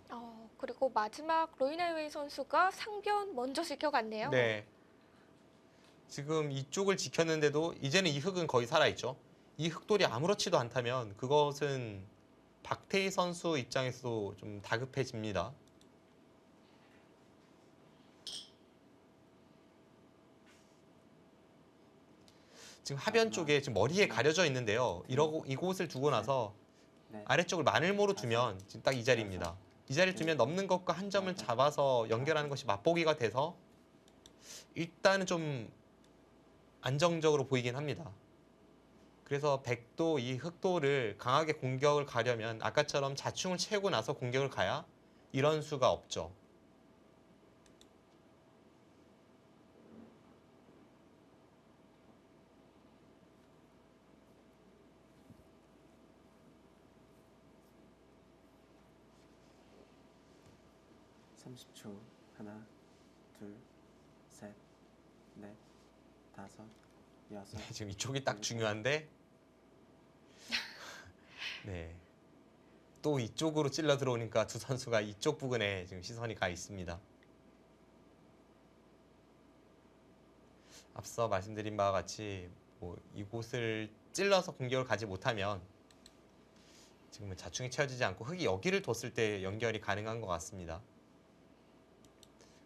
그리고 마지막 로이나이웨이 선수가 상변 먼저 지켜갔네요. 네. 지금 이쪽을 지켰는데도 이제는 이 흑은 거의 살아있죠. 이 흑돌이 아무렇지도 않다면 그것은 박태희 선수 입장에서도 좀 다급해집니다. 지금 하변 쪽에 지금 머리에 가려져 있는데요. 이곳을 두고 나서 넷, 아래쪽을 마늘모로 두면 지금 딱 이 자리입니다. 이 자리를 두면 넘는 것과 한 점을 잡아서 연결하는 것이 맛보기가 돼서 일단은 좀 안정적으로 보이긴 합니다. 그래서 백도 이 흑도를 강하게 공격을 가려면 아까처럼 자충을 채우고 나서 공격을 가야 이런 수가 없죠. 삼십 초 하나, 둘, 셋, 넷, 다섯, 여섯. 지금 이쪽이 딱 중요한데 네. 또 이쪽으로 찔러 들어오니까 두 선수가 이쪽 부근에 지금 시선이 가 있습니다. 앞서 말씀드린 바와 같이 이곳을 찔러서 공격을 가지 못하면 지금은 자충이 채워지지 않고 흙이 여기를 뒀을 때 연결이 가능한 것 같습니다.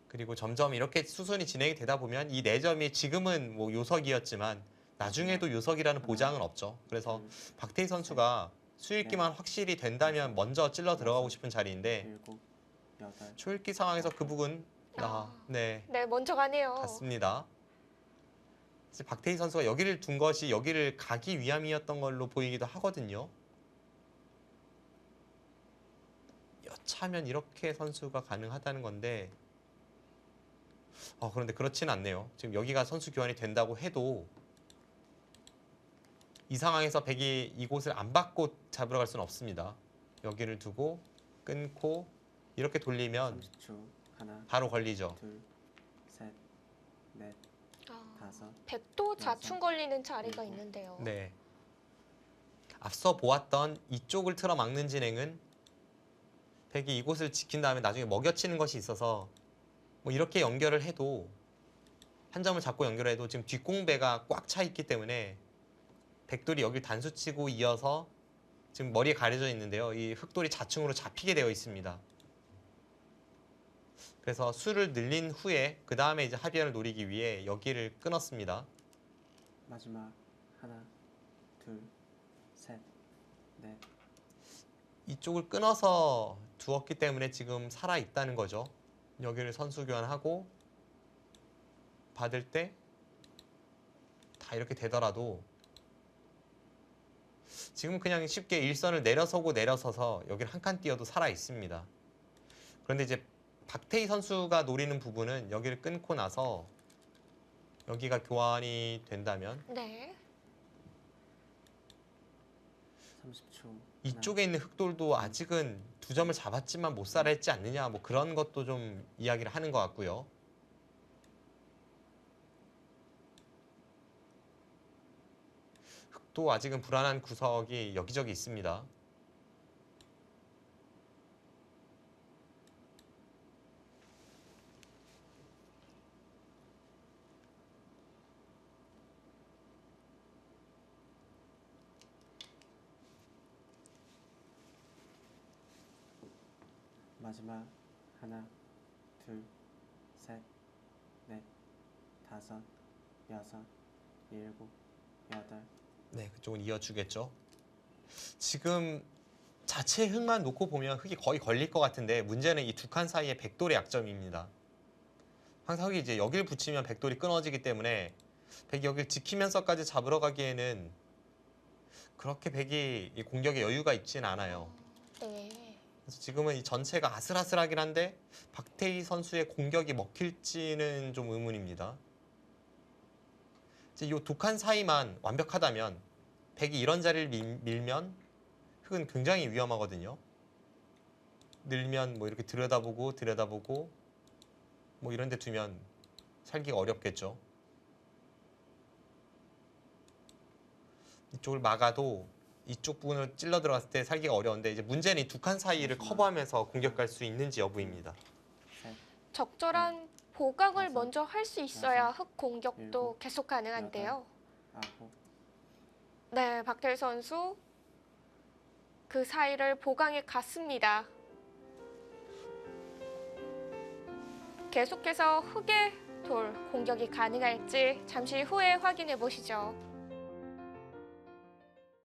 그리고 점점 이렇게 수순이 진행이 되다 보면 이 4점이 지금은 요석이었지만 나중에도 요석이라는 보장은 없죠. 그래서 박태희 선수가 수읽기만 확실히 된다면 먼저 찔러 들어가고 싶은 자리인데 일곱, 여덟. 초읽기 상황에서 그 부분 네, 네, 먼저 가네요. 같습니다. 박태희 선수가 여기를 둔 것이 여기를 가기 위함이었던 걸로 보이기도 하거든요. 여차하면 이렇게 선수가 가능하다는 건데 그런데 그렇진 않네요. 지금 여기가 선수 교환이 된다고 해도 이 상황에서 백이 이곳을 안 받고 잡으러 갈 수는 없습니다. 여기를 두고 끊고 이렇게 돌리면 30초 하나, 바로 걸리죠. 둘, 셋, 넷, 다섯. 백도 자충 걸리는 자리가 있는데요. 네. 앞서 보았던 이쪽을 틀어 막는 진행은 백이 이곳을 지킨 다음에 나중에 먹여치는 것이 있어서 이렇게 연결을 해도 한 점을 잡고 연결해도 지금 뒷공배가 꽉 차 있기 때문에 백돌이 여기를 단수치고 이어서 지금 머리에 가려져 있는데요. 이 흑돌이 자충으로 잡히게 되어 있습니다. 그래서 수를 늘린 후에 그 다음에 이제 하비언을 노리기 위해 여기를 끊었습니다. 마지막 하나, 둘, 셋, 넷. 이쪽을 끊어서 두었기 때문에 지금 살아 있다는 거죠. 여기를 선수 교환하고 받을 때 다 이렇게 되더라도 지금 그냥 쉽게 일선을 내려서고 내려서서 여기를 한 칸 띄어도 살아 있습니다. 그런데 이제 박태희 선수가 노리는 부분은 여기를 끊고 나서 여기가 교환이 된다면 네. 30초. 이쪽에 있는 흑돌도 아직은 2점을 잡았지만 못 살아 했지 않느냐 그런 것도 좀 이야기를 하는 것 같고요. 흑도 아직은 불안한 구석이 여기저기 있습니다. 마지막 하나, 둘, 셋, 넷, 다섯, 여섯, 일곱, 여덟. 네, 그쪽은 이어주겠죠. 지금 자체 흙만 놓고 보면 흙이 거의 걸릴 것 같은데 문제는 이 두 칸 사이의 백돌의 약점입니다. 항상 흙이 이제 여기를 붙이면 백돌이 끊어지기 때문에 백이 여기를 지키면서까지 잡으러 가기에는 그렇게 백이 이 공격에 여유가 있지는 않아요. 네. 그래서 지금은 이 전체가 아슬아슬하긴 한데 박태희 선수의 공격이 먹힐지는 좀 의문입니다. 이 두 칸 사이만 완벽하다면 백이 이런 자리를 밀면 흙은 굉장히 위험하거든요. 늘면 이렇게 들여다보고 이런 데 두면 살기가 어렵겠죠. 이쪽을 막아도 이쪽 부분을 찔러 들어갔을 때 살기가 어려운데 이제 문제는 이 두 칸 사이를 커버하면서 공격할 수 있는지 여부입니다. 셋, 적절한 보강을 다섯, 먼저 할 수 있어야 여섯, 흙 공격도 일곱, 계속 가능한데요. 아홉. 네, 박태희 선수 그 사이를 보강해 갔습니다. 계속해서 흑의 돌 공격이 가능할지 잠시 후에 확인해 보시죠.